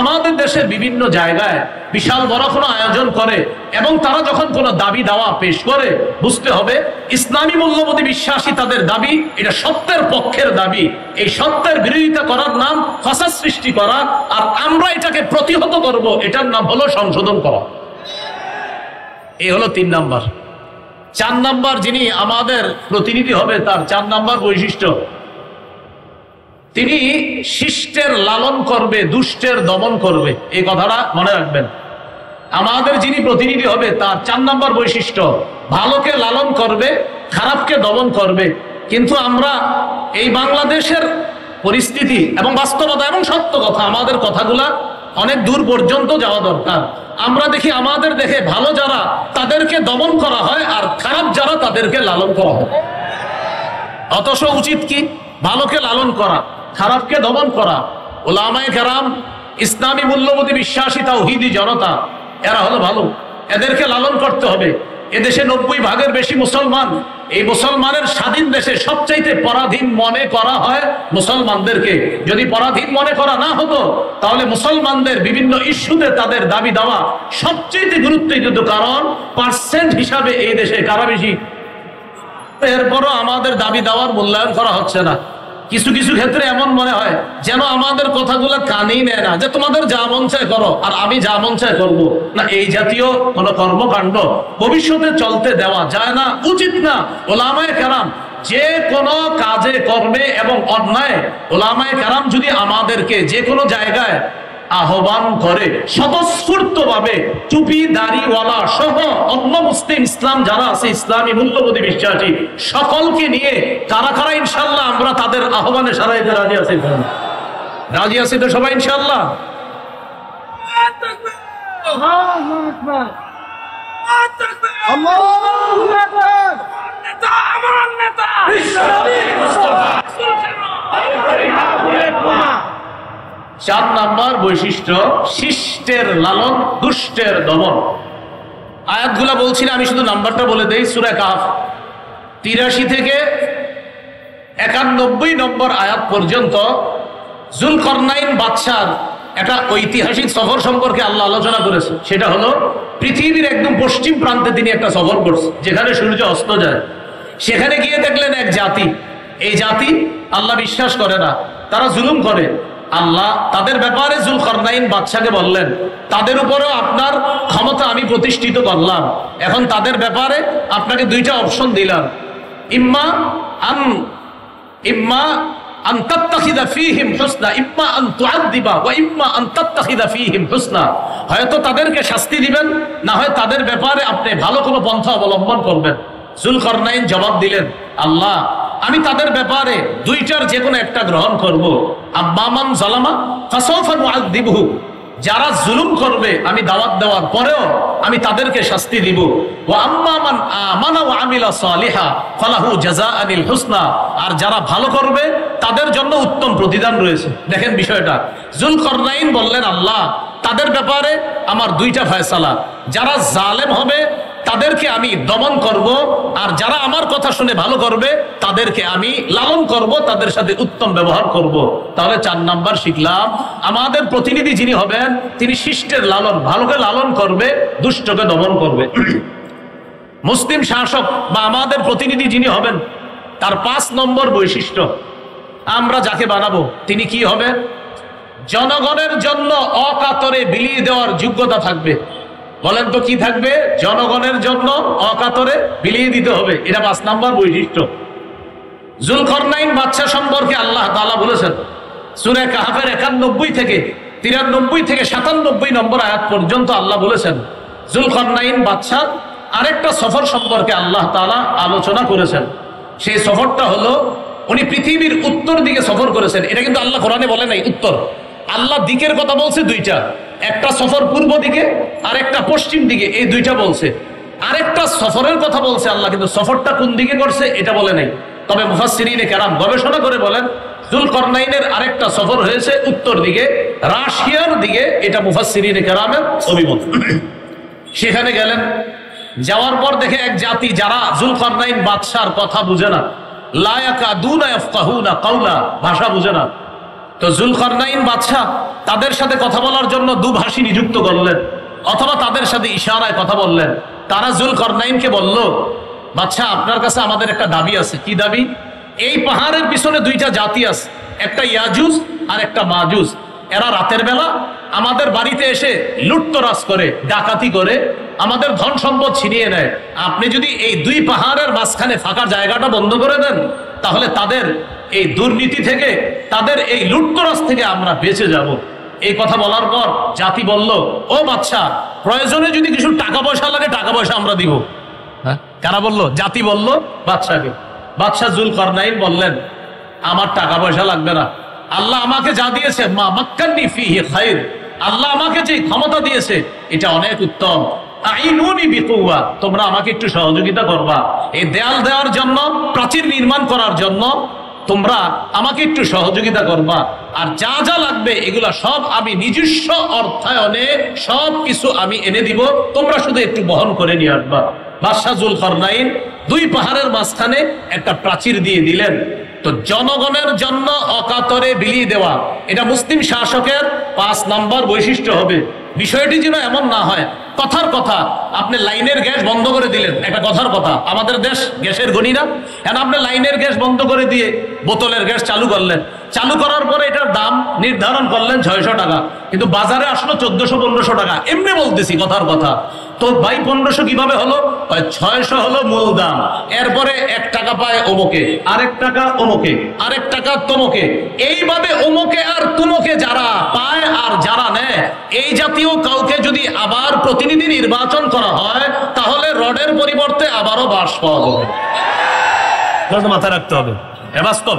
আমাদের দেশের বিভিন্ন জায়গায় বিশাল বড় কোনো আয়োজন করে এবং তারা যখন কোনো দাবি দাওয়া পেশ করে, বুঝতে হবে ইসলামী মূল্যবোধে বিশ্বাসী তাদের দাবি এটা সত্যের পক্ষের দাবি। এই সত্যের বিরোধিতা করার নাম ফাসাদ সৃষ্টি করা, আর আমরা এটাকে প্রতিহত করব, এটার নাম হলো সংশোধন করা। এই হলো 3 নাম্বার। 4 নাম্বার যিনি আমাদের প্রতিনিধি হবে তার 4 নাম্বার বৈশিষ্ট্য, তিনি শিষ্টের লালন করবে, দুষ্টের দমন করবে। এই কথাটা মনে রাখবেন। আমাদের যিনি প্রতিনিধি হবে তার 4 নাম্বার বৈশিষ্ট্য, ভালোকে লালন করবে, খারাপকে দমন করবে। কিন্তু আমরা এই বাংলাদেশের পরিস্থিতি এবং বাস্তবতা এবং সত্য কথা, আমাদের কথাগুলা অনেক দূর পর্যন্ত যাওয়া দরকার। আমরা দেখি আমাদের দেখে ভালো যারা তাদেরকে দমন করা হয়, আর খারাপ যারা তাদেরকে লালন করা হয়। অথচ উচিত কি? ভালোকে লালন করা, খারাপকে দমন করা। উলামায়ে কেরাম ইসলামী মূল্যবোধে বিশ্বাসী তাওহীদি জনতা, এরা হলো ভালো, এদেরকে লালন করতে হবে। এদেশে 90 ভাগের বেশি মুসলমান। এই মুসলমানের স্বাধীন দেশে সবচাইতে পরাধীন মনে করা হয় মুসলমানদেরকে। যদি পরাধীন মনে করা না হতো তাহলে মুসলমানদের বিভিন্ন ইস্যুতে তাদের দাবি দেওয়া সবচাইতে গুরুত্ব দিত, কারণ পার্সেন্ট হিসাবে এই দেশে কারা বেশি। এরপরও আমাদের দাবি দেওয়ার মূল্যায়ন করা হচ্ছে না। কিছু কিছু ক্ষেত্রে এমন মনে হয় যেন আমাদের কথাগুলো কানেই নেয় না, যে তোমাদের যা মন চায় করো আর আমি যা মন চায় করবো না। এই জাতীয় কোন কর্মকাণ্ড ভবিষ্যতে চলতে দেওয়া যায় না, উচিত না। উলামায়ে কেরাম যে কোনো কাজে কর্মে এবং অন্যায়, উলামায়ে কেরাম যদি আমাদেরকে যে কোনো জায়গায় আহ্বান করে স্বতঃস্ফূর্ত ভাবে টুপি দাড়িওয়ালা সহ অন্য মুসলিম ইসলাম যারা আছে, ইসলামী মূল্যবোধে বিশ্বাসী সকলকে নিয়ে কারা কারা ইনশাআল্লাহ আমরা তাদের আহ্বানে সাড়া দিতে রাজি আছি? রাজি আছি তো সবাই ইনশাআল্লাহ? চার নাম্বার বৈশিষ্ট্য, শিষ্টের লালন, দুষ্টের দমন। আয়াতগুলা বলছি না, আমি শুধু নাম্বারটা বলে দেই। সূরা কাহফ 83 থেকে 91 নম্বর আয়াত পর্যন্ত যুলকরনাইন বাদশার একটা ঐতিহাসিক সফর সম্পর্কে আল্লাহ আলোচনা করেছে। সেটা হলো পৃথিবীর একদম পশ্চিম প্রান্তে তিনি একটা সফর করছে, যেখানে সূর্য অস্ত যায়। সেখানে গিয়ে দেখলেন এক জাতি, এই জাতি আল্লাহ বিশ্বাস করে না, তারা জুলুম করে। আল্লাহ তাদের ব্যাপারে যুলকরনাইন বাদশাকে বললেন, তাদের উপরেও আপনার ক্ষমতা আমি প্রতিষ্ঠিত করলাম, এখন তাদের ব্যাপারে আপনাকে 2টা অপশন দিলাম, ইম্মা আন তাত্তাখিযা ফীহিম হুসনা ইম্মা আন তুআযযিবা ওয়া ইম্মা আন তাত্তাখিযা ফীহিম হুসনা, হয়তো তাদেরকে শাস্তি দিবেন, না হয় তাদের ব্যাপারে আপনি ভালো কোনো পন্থা অবলম্বন করবেন। যুলকারনাইন জবাব দিলেন, আল্লাহ আমি তাদের ব্যাপারে দুইটার যে কোনো একটা গ্রহণ করব। আম্মা মান যালামা ফাসাউফা নুআযযিবহু, যারা জুলুম করবে আমি দাওয়াত দেওয়ার পরেও আমি তাদেরকে শাস্তি দিব। ওয়া আম্মা মান আমানা ওয়া আমিলা সালিহা ফালাহু জাযাআনিল হুসনা, আর যারা ভালো করবে তাদের জন্য উত্তম প্রতিদান রয়েছে। দেখেন বিষয়টা, যুলকারনাইন বললেন, আল্লাহ তাদের ব্যাপারে আমার দুইটা ফয়সালা, যারা জালেম হবে তাদেরকে আমি দমন করব, আর যারা আমার কথা শুনে ভালো করবে তাদেরকে আমি লালন করব, তাদের সাথে উত্তম ব্যবহার করব। তাহলে 4 নাম্বার শিখলাম, আমাদের প্রতিনিধি যিনি হবেন তিনি শিষ্টের লালন, ভালোকে লালন করবে, দুষ্টকে দমন করবে। মুসলিম শাসক বা আমাদের প্রতিনিধি যিনি হবেন তার 5 নম্বর বৈশিষ্ট্য, আমরা যাকে বানাবো তিনি কি হবে? জনগণের জন্য অকাতরে বিলিয়ে দেওয়ার যোগ্যতা থাকবে। বলেন তো কি থাকবে? জনগণের জন্য অকাতরে বিলিয়ে দিতে হবে, এটা 5 নাম্বার বৈশিষ্ট্য। যুলকারনাইন বাদশা সম্পর্কে আল্লাহ তাআলা বলেছেন সূরা কাহফের 91 থেকে 93 থেকে 97 নম্বর আয়াত পর্যন্ত আল্লাহ বলেছেন যুলকারনাইন বাদশা আরেকটা সফর সম্পর্কে আল্লাহ তাআলা আলোচনা করেছেন। সেই সফরটা হলো উনি পৃথিবীর উত্তর দিকে সফর করেছেন। এটা কিন্তু আল্লাহ কোরআনে বলে নাই উত্তর, আল্লাহ দিকের কথা বলছে দুইটা, একটা সফর পূর্ব দিকে আর একটা পশ্চিম দিকে, এই দুইটা বলছে। আরেকটা সফরের কথা বলছে আল্লাহ, কিন্তু সফরটা কোন দিকে করছে এটা বলে নাই। তবে মুফাসসিরিনে কেরাম গবেষণা করে বলেন যুলকারনাইনের আরেকটা সফর হয়েছে উত্তর দিকে, রাশিয়ার দিকে, এটা মুফাসসিরিনে কেরামের অভিমত। সেখানে গেলেন, যাওয়ার পর দেখে এক জাতি যারা যুলকারনাইন বাদশার কথা বুঝে না, লা ইয়াকাদুনা ইয়াফকাহুনা কাওলা, ভাষা বুঝে না। তো যুলকারনাইন বাদশা তাদের সাথে কথা বলার জন্য দুভাষী নিযুক্ত করলেন, অথবা তাদের সাথে ইশারায় কথা বললেন। তারা যুলকারনাইনকে বলল, বাদশা আপনার কাছে আমাদের একটা দাবি আছে। কি দাবি? এই পাহাড়ের পিছনে দুইটা জাতি আছে, একটা ইয়াজুজ আর একটা মাজুজ। এরা রাতের বেলা আমাদের বাড়িতে এসে লুটতরাজ করে, ডাকাতি করে, আমাদের ধন সম্পদ ছিনিয়ে নেয়। আপনি যদি এই দুই পাহাড়ের মাঝখানে ফাঁকা জায়গাটা বন্ধ করে দেন, তাহলে তাদের এই দুর্নীতি থেকে, তাদের এই লুটতরাজ থেকে আমরা বেঁচে যাব। এই কথা বলার পর জাতি বলল, ও বাদশা প্রয়োজনে যদি কিছু টাকা পয়সা লাগে টাকা পয়সা আমরা দিব। হ্যাঁ, কারা বলল? জাতি বলল বাদশাকে। বাদশা যুলকারনাইন বললেন, আমার টাকা পয়সা লাগবে না, আল্লাহ আমাকে যা দিয়েছে মা মাক্কান্নি ফিহি খায়র, আল্লাহ আমাকে যে ক্ষমতা দিয়েছে এটা অনেক উত্তম। আইনুনি বিকুওয়া, তোমরা আমাকে একটু সহযোগিতা করবা, এই দেয়াল দেওয়ার জন্য, প্রাচীর নির্মাণ করার জন্য তোমরা আমাকে একটু সহযোগিতা করবা, আর যা যা লাগবে এগুলা সব আমি নিজস্ব অর্থায়নে সব কিছু আমি এনে দিব, তোমরা শুধু একটু বহন করে নিয়ে আসবা। বাদশা যুলকারনাইন দুই পাহাড়ের মাঝখানে একটা প্রাচীর দিয়ে দিলেন। তো জনগণের জন্য অকাতরে বিলিয়ে দেওয়া, এটা মুসলিম শাসকের 5 নম্বর বৈশিষ্ট্য হবে। বিষয়টি যেন এমন না হয় কথার কথা আপনি লাইনের গ্যাস বন্ধ করে দিলেন, একটা কথার কথা, আমাদের দেশ গ্যাসের গণি না, এখন আপনি লাইনের গ্যাস বন্ধ করে দিয়ে বোতলের গ্যাস চালু করলেন, চালু করার পরে এটার দাম নির্ধারণ করলেন 600 টাকা, কিন্তু বাজারে আসলো 1400-1500 টাকা। এমনি বলতেছি কথার কথা। তো ভাই 1500 কিভাবে হলো? 600 হলো মূল দাম, এরপরে 1 টাকা পায় অমুকে, আরেক টাকা অমুকে, আরেক টাকা তমুকে, এইভাবে অমুকে আর তুমুকে যারা পায় আর যারা নেয়, এই জাতীয় কাউকে যদি আবার প্রতিনিধি নির্বাচন করা হয় তাহলে রডের পরিবর্তে আবারও বাঁশ পাওয়া যাবে। মাথায় রাখতে হবে, বাস্তব।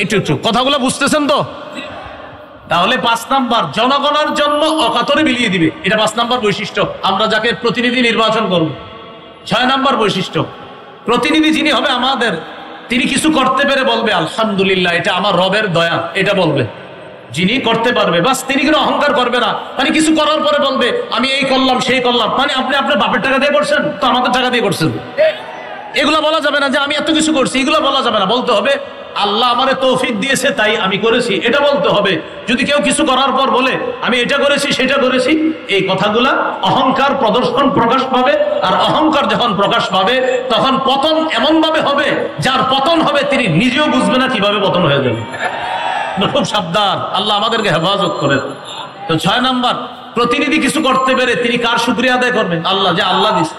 একটু কথাগুলো বুঝতেছেন তো? তাহলে 5 নাম্বার, জনগণের জন্য অকাতরে বিলিয়ে দিবে, এটা 5 নাম্বার বৈশিষ্ট্য, আমরা যাকে প্রতিনিধি নির্বাচন করব। 6 নাম্বার বৈশিষ্ট্য, প্রতিনিধি যিনি হবে আমাদের, তিনি কিছু করতে পেরে বলবে আলহামদুলিল্লাহ এটা আমার রবের দয়া, এটা বলবে। যিনি করতে পারবে বাস, তিনি কিন্তু অহংকার করবে না। মানে কিছু করার পরে বলবে আমি এই করলাম সেই করলাম, মানে আপনি আপনার বাপের টাকা দিয়ে করছেন তো আমাদের টাকা দিয়ে করছেন, এগুলা বলা যাবে না যে আমি এত কিছু করছি, এগুলো বলা যাবে না। বলতে হবে আল্লাহ আমারে তৌফিক দিয়েছে তাই আমি করেছি, এটা বলতে হবে। যদি কেউ কিছু করার পর বলে আমি এটা করেছি সেটা করেছি, এই কথাগুলা অহংকার প্রকাশ পাবে। আর অহংকার যখন প্রকাশ পাবে তখন পতন এমন ভাবে হবে, যার পতন হবে তিনি নিজেও বুঝবে না কিভাবে পতন হয়ে যাবে। খুব সাবধান, আল্লাহ আমাদেরকে হেফাজত করেন। তো 6 নাম্বার, প্রতিনিধি কিছু করতে পেরে তিনি কার শুকরিয়া আদায় করবেন? আল্লাহ, যে আল্লাহ দিস।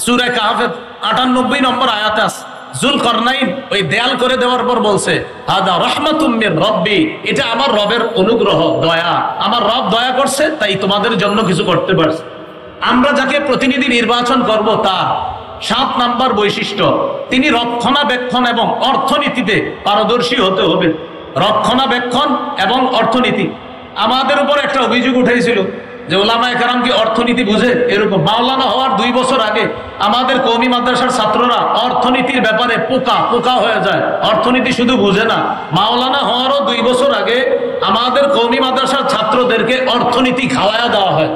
সূরা কাহফের 98 নম্বর আয়াতে আছে যুলকারনাইন ওই দেয়াল করে দেওয়ার পর বলছে হাদা রাহমাতুম মির রব্বি, এটা আমার রবের অনুগ্রহ, দয়া, আমার রব দয়া করছে তাই তোমাদের জন্য কিছু করতে পারছে। আমরা যাকে প্রতিনিধি নির্বাচন করব তার 7 নাম্বার বৈশিষ্ট্য, তিনি রক্ষণাবেক্ষণ এবং অর্থনীতিতে পারদর্শী হতে হবে। রক্ষণাবেক্ষণ এবং অর্থনীতি। আমাদের উপর একটা অভিযোগ উঠেছিল যে ওলামায়ে কেরাম কি অর্থনীতি বুঝে, এরকম। মাওলানা হওয়ার 2 বছর আগে আমাদের কওমি মাদ্রাসার ছাত্ররা অর্থনীতির ব্যাপারে পোকা হয়ে যায়, অর্থনীতি শুধু বুঝে না। মাওলানা হওয়ারও 2 বছর আগে আমাদের কওমি মাদ্রাসার ছাত্রদেরকে অর্থনীতি খাওয়ায়া দেওয়া হয়।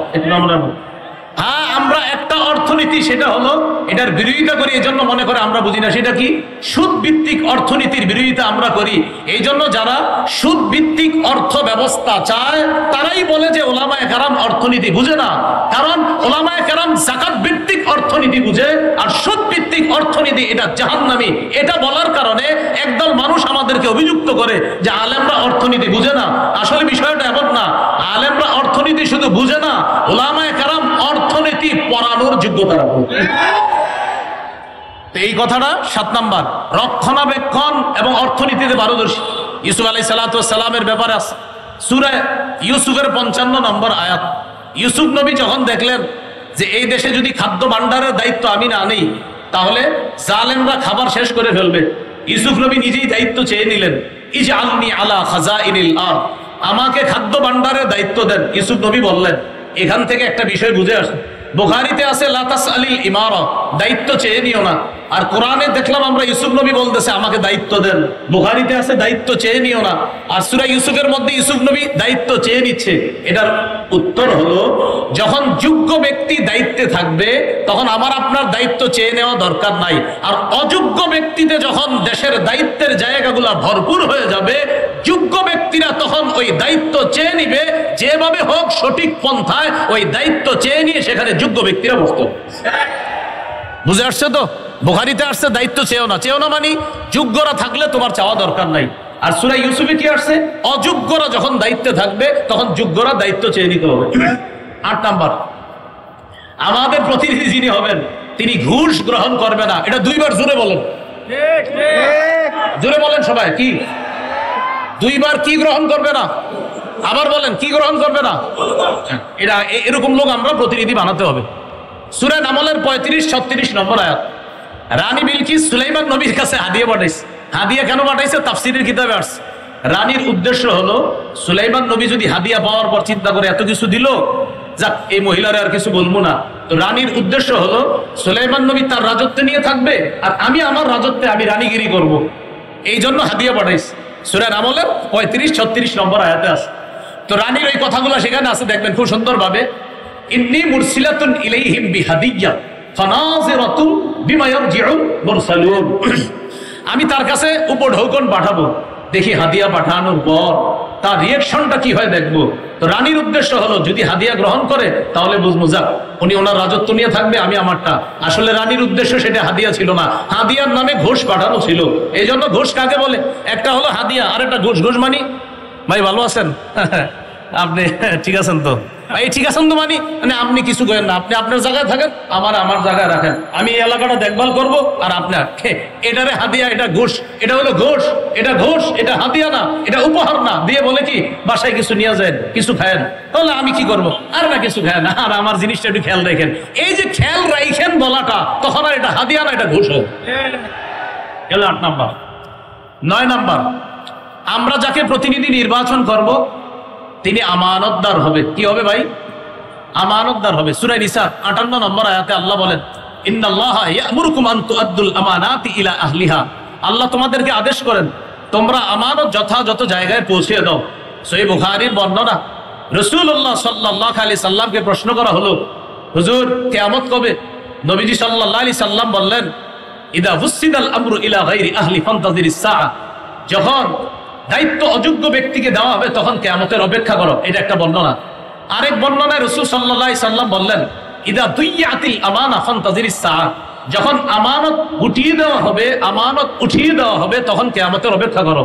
হ্যাঁ, আমরা একটা অর্থনীতি, সেটা হলো এটার বিরোধিতা করি, এই জন্য মনে করে আমরা বুঝি না। সেটা কি? সুদ ভিত্তিক অর্থনীতির বিরোধিতা আমরা করি। এই জন্য যারা সুদ ভিত্তিক অর্থ ব্যবস্থা চায় তারাই বলে যে ওলামায়ে কেরাম অর্থনীতি বুঝে না। কারণ ওলামায়ে কেরাম যাকাত ভিত্তিক অর্থনীতি বুঝে, আর সুদ ভিত্তিক অর্থনীতি এটা জাহান্নামী। এটা বলার কারণে একদল মানুষ আমাদেরকে অভিযুক্ত করে যে আলেমরা অর্থনীতি বুঝে না। আসলে বিষয়টা এমন না, আলেমরা অর্থনীতি শুধু বুঝে না, ওলামায়ে কেরাম অর্থনীতি পড়ানোর যোগ্যতা রাখে। এই কথাটা 7 নাম্বার, রক্ষণাবেক্ষণ এবং অর্থনীতিতে পারদর্শী। ইউসুফ আলাইহিস সালাতু ওয়াস সালামের ব্যাপারে আছে সূরা ইউসুফের 55 নম্বর আয়াত। ইউসুফ নবী যখন দেখলেন যে এই দেশে যদি খাদ্য ভাণ্ডারের দায়িত্ব আমি না নেই তাহলে জালেমরা খাবার শেষ করে ফেলবে, ইউসুফ নবী নিজেই দায়িত্ব চেয়ে নিলেন। ইজআলনি আলা খাজাইনিল আরদ, আমাকে খাদ্য ভাণ্ডারের দায়িত্ব দেন। ইউসুফ নবী বললেন, এখান থেকে একটা বিষয় বুঝে আসে, বুখারীতে আছে লা তাসআলিল ইমারা, দায়িত্ব চেয়ে নিও না। আর কোরআনে দেখলাম আমরা ইউসুফ নবী বলতেছে আমাকে দায়িত্ব দেন। বুখারীতে আছে দায়িত্ব চেয়ে নিও না, আর সূরা ইউসুফের মধ্যে ইউসুফ নবী দায়িত্ব চেয়ে নিচ্ছে। এটার উত্তর হলো, যখন যোগ্য ব্যক্তি দায়িত্বে থাকবে তখন আমার আপনার দায়িত্ব চেয়ে নেওয়া দরকার নাই। আর অযোগ্য ব্যক্তিতে যখন দেশের দায়িত্বের জায়গাগুলা ভরপুর হয়ে যাবে, যোগ্য ব্যক্তিরা তখন ওই দায়িত্ব চেয়ে নিবে, যেভাবে হোক সঠিক পন্থায় ওই দায়িত্ব চেয়ে নিয়ে সেখানে যোগ্য ব্যক্তিরা বসতো। বুঝে আসছে তো? বুখারীতে আসছে দায়িত্ব চেয়েও না মানে যোগ্যরা থাকলে তোমার চাওয়া দরকার নাই। আর সূরা ইউসুফে কি আসছে? অযোগ্যরা যখন দায়িত্বে থাকবে তখন যোগ্যরা দায়িত্ব চেয়ে নিতে হবে। 8 নাম্বার, আমাদের প্রতিনিধি যিনি হবেন তিনি ঘুষ গ্রহণ করবে না। এটা 2 বার জোরে বলেন, জোরে বলেন সবাই। কি 2 বার কি গ্রহণ করবে না? আবার বলেন, কি গ্রহণ করবে না? এটা এরকম লোক আমরা প্রতিনিধি বানাতে হবে। সূরা নামলের 35-36 নম্বর আয়াত। রানী বিলকিস সুলাইমান নবীর কাছে হাদিয়া পাঠাইছে। হাদিয়া কেন পাঠাইছে? তাফসীরের কিতাবে আসছে। রানীর উদ্দেশ্য হলো, সুলাইমান নবী যদি হাদিয়া পাওয়ার পর চিন্তা করে এত কিছু দিল, যাক এই মহিলারা আর কিছু বলবো না। তো রানীর উদ্দেশ্য হলো সুলাইমান নবী তার রাজত্বে নিয়ে থাকবে আর আমি আমার রাজত্বে আমি রানীগিরি করব। এই জন্য হাদিয়া পাঠাইছে। সূরা নামলের 35-36 নম্বর আয়াতে আছে। তো রানীর ওই কথাগুলো সেখানে আছে, দেখবেন খুব সুন্দরভাবে। ইন্নী মুরসিলাতুন ইলাইহিম বিহাদিয়্যা ফানাযিরাতুন বিমা ইয়ারজিউল মুরসালুন, আমি তার কাছে উপঢৌকন পাঠাবো, দেখি হাদিয়া পাঠানোর পর তার রিয়াকশনটা কি হয় দেখবো। তো রানীর উদ্দেশ্য হলো যদি হাদিয়া গ্রহণ করে তাহলে বুঝবো যাক উনি ওনার রাজত্ব নিয়ে থাকবে, আমি আমারটা। আসলে রানীর উদ্দেশ্য সেটা হাদিয়া ছিল না, হাদিয়ার নামে ঘুষ পাঠানো ছিল। এই জন্য ঘুষ কাকে বলে? একটা হলো হাদিয়া, আর একটা ঘুষ। ঘুষ মানি ভাই ভালো আছেন আপনি? ঠিক আছেন তো ভাই? ঠিক আছেন তো মানে আপনি কিছু করেন না, আপনি আপনার জায়গায় থাকেন, আমার জায়গায় রাখেন, আমি এই এলাকাটা দেখভাল করবো আর আপনার এটারে হাদিয়া, এটা ঘুষ। এটা হলো ঘুষ, এটা ঘুষ, এটা হাদিয়া না, এটা উপহার না। দিয়ে বলে কি বাসায় কিছু নিয়ে যায়, কিছু খায়েন, তাহলে আমি কি করবো? আর না কিছু খায় না, আর আমার জিনিসটা একটু খেয়াল রাখেন। এই যে খেয়াল রাখেন বলাটা, তখন আর এটা হাদিয়া না, এটা ঘুষ হবে। 8 নাম্বার। 9 নাম্বার, আমরা যাকে প্রতিনিধি নির্বাচন করব তিনি আমানতদার হবে। কি হবে ভাই? আমানতদার হবে। সূরা নিসা 58 নম্বর আয়াতে আল্লাহ বলেন, ইন্নাল্লাহা ইয়া'মুরুকুম আন তুআদ্দুল আমানাতি ইলা আহলিহা, আল্লাহ তোমাদেরকে আদেশ করেন তোমরা আমানত যথাযথ জায়গায় পৌঁছে দাও। সহিহ বুখারীর বর্ণনা, রাসূলুল্লাহ সাল্লাল্লাহু আলাইহি সাল্লামকে প্রশ্ন করা হলো, হুজুর কিয়ামত কবে? নবীজি সাল্লাল্লাহু আলাইহি সাল্লাম বললেন, ইদা ফুসিদাল আমরু ইলা গায়রি আহলি ফান্তাজিরিস সাআ, যখন দায়িত্ব অযোগ্য ব্যক্তিকে দেওয়া হবে তখন কিয়ামতের অপেক্ষা করো। এটা একটা বর্ণনা। আরেক বর্ণনায় রাসূল সাল্লাল্লাহু আলাইহি সাল্লাম বললেন, ইদা দুইয়াতিল আমানা ফান্তাজিরিস সাআ, যখন আমানত উঠিয়ে দেওয়া হবে তখন কিয়ামতের অপেক্ষা করো।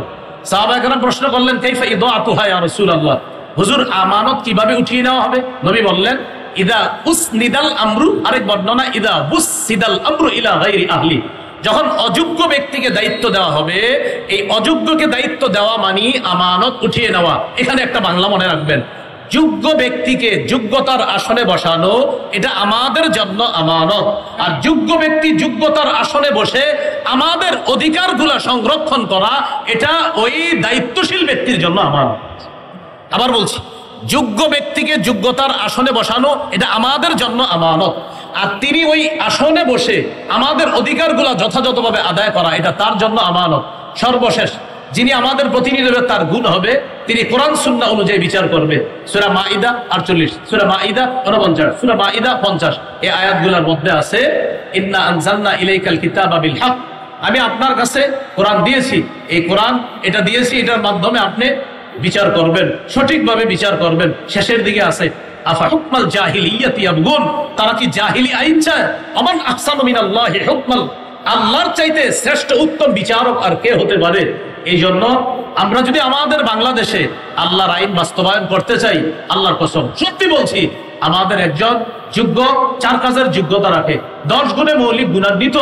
সাহাবায়ে কেরাম প্রশ্ন করলেন, কাইফা ইদাআতুহা ইয়া রাসূলুল্লাহ, হুজুর আমানত কিভাবে উঠিয়ে নেওয়া হবে? নবী বললেন, ইদা উসনিদাল আমরু, আরেক বর্ণনা ইদা বুসিদাল আমরু ইলা গায়রি আহলি, যখন অযোগ্য ব্যক্তিকে দায়িত্ব দেওয়া হবে, এই অযোগ্যকে দায়িত্ব দেওয়া মানে আমানত উঠিয়ে নেওয়া। এখানে একটা বাংলা মনে রাখবেন, যোগ্য ব্যক্তিকে যোগ্যতার আসনে বসানো এটা আমাদের জন্য আমানত, আর যোগ্য ব্যক্তি যোগ্যতার আসনে বসে আমাদের অধিকারগুলো সংরক্ষণ করা এটা ওই দায়িত্বশীল ব্যক্তির জন্য আমানত। আবার বলছি, যোগ্য ব্যক্তিকে যোগ্যতার আসনে বসানো এটা আমাদের জন্য আমানত, আর তিনি ওই আসনে বসে আমাদের অধিকারগুলো যথাযথভাবে আদায় করা এটা তার জন্য আমানত। সর্বশেষ যিনি আমাদের প্রতিনিধি হবে তার গুণ হবে তিনি কোরআন সুন্নাহ অনুযায়ী বিচার করবে। সূরা মাইদা 48, সূরা মাইদা 49, সূরা মাইদা 50 এই আয়াতগুলোর মধ্যে আছে ইন্না আনজালনা ইলাইকাল কিতাবা বিল হক, আমি আপনার কাছে কোরআন দিয়েছি, এই কোরআন এটা দিয়েছি, এটার মাধ্যমে আপনি বিচার করবেন, সঠিকভাবে বিচার করবেন। শেষের দিকে আছে আফা হুকমাল জাহিলিয়াতি ইয়াবগুন, তারা কি জাহিলি আইন চায়? আমান আহসানু মিনাল্লাহি হুকমাল, আল্লাহর চাইতে শ্রেষ্ঠ উত্তম বিচারক আর কে হতে পারে? এই জন্য আমরা যদি আমাদের বাংলাদেশে আল্লাহর আইন বাস্তবায়ন করতে চাই, আল্লাহর কসম সত্যি বলছি, আমাদের একজন যোগ্য, 4 কাজের যোগ্যতা রাখে, 10 গুণে মৌলিক গুণান্বিত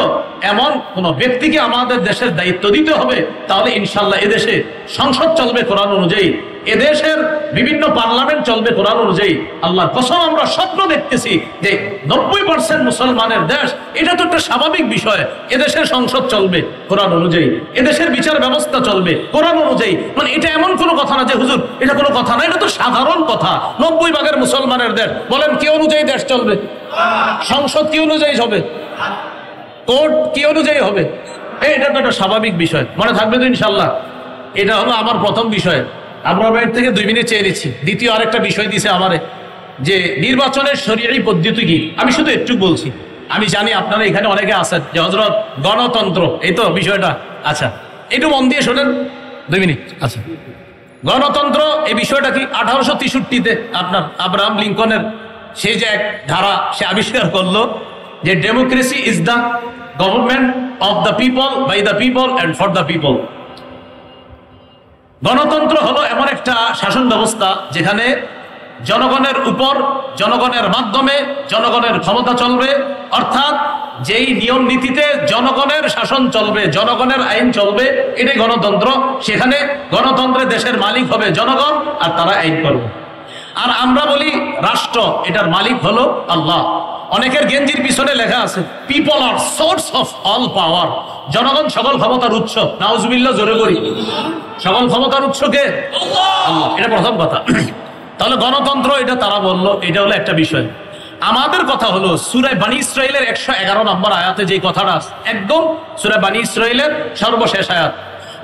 এমন কোন ব্যক্তিকে আমাদের দেশের দায়িত্ব দিতে হবে। তাহলে ইনশাল্লাহ এদেশে সংসদ চলবে কোরআন অনুযায়ী, এদেশের বিভিন্ন পার্লামেন্ট চলবে কোরআন অনুযায়ী। আল্লাহর কসম আমরা স্বপ্ন দেখতেছি যে 90% মুসলমানের দেশ, এটা তো একটা স্বাভাবিক বিষয়। এদেশের সংসদ চলবে কোরআন অনুযায়ী, এদেশের বিচার ব্যবস্থা চলবে কোরআন অনুযায়ী। মানে এটা এমন কোনো কথা না যে হুজুর এটা কোনো কথা না, এটা তো সাধারণ কথা। 90% মুসলমানের দেশ, বলেন কি অনুযায়ী দেশ চলবে? সংসদ কি অনুযায়ী হবে? কোর্ট কি অনুযায়ী হবে? এটা তো একটা স্বাভাবিক বিষয়, মনে থাকবে তো ইনশাল্লাহ। এটা হলো আমার প্রথম বিষয়। আমরা বাইরে থেকে 2 মিনিট চেয়ে নিচ্ছি। দ্বিতীয় আরেকটা বিষয় দিছে আমারে যে নির্বাচনের শরীয়ী পদ্ধতি কি, আমি শুধু একটু বলছি। আমি জানি আপনারা এখানে অনেকে আছেন যে হযরত গণতন্ত্র, এই তো বিষয়টা। আচ্ছা একটু মন দিয়ে শোনেন 2 মিনিট। আচ্ছা, গণতন্ত্র এই বিষয়টা কি? 1863-তে আপনার আব্রাহাম লিঙ্কনের সেই যে এক ধারা সে আবিষ্কার করলো যে democracy is the government of the people, by the people and for the people. গণতন্ত্র হলো এমন একটা শাসন ব্যবস্থা যেখানে জনগণের উপর, জনগণের মাধ্যমে জনগণের ক্ষমতা চলবে, অর্থাৎ যেই নিয়ম নীতিতে জনগণের শাসন চলবে, জনগণের আইন চলবে, এটাই গণতন্ত্র। সেখানে গণতন্ত্রে দেশের মালিক হবে জনগণ আর তারা আইন করবে। আর আমরা বলি রাষ্ট্র, এটার মালিক হলো আল্লাহ। অনেকের গেঞ্জির পিছনে লেখা আছে people are source of all power, জনগণ সকল ক্ষমতার উৎস। নাউজুবিল্লাহ, জোরে করি। সকল ক্ষমতার উৎস কে? আল্লাহ। এটা প্রথম কথা। তাহলে গণতন্ত্র এটা তারা বললো, এটা হলো একটা বিষয়। আমাদের কথা হলো সূরা বানী ইসরাঈলের 111 নম্বর আয়াতে যে কথাটা একদম সূরা বানী ইসরাঈলের সর্বশেষ আয়াত,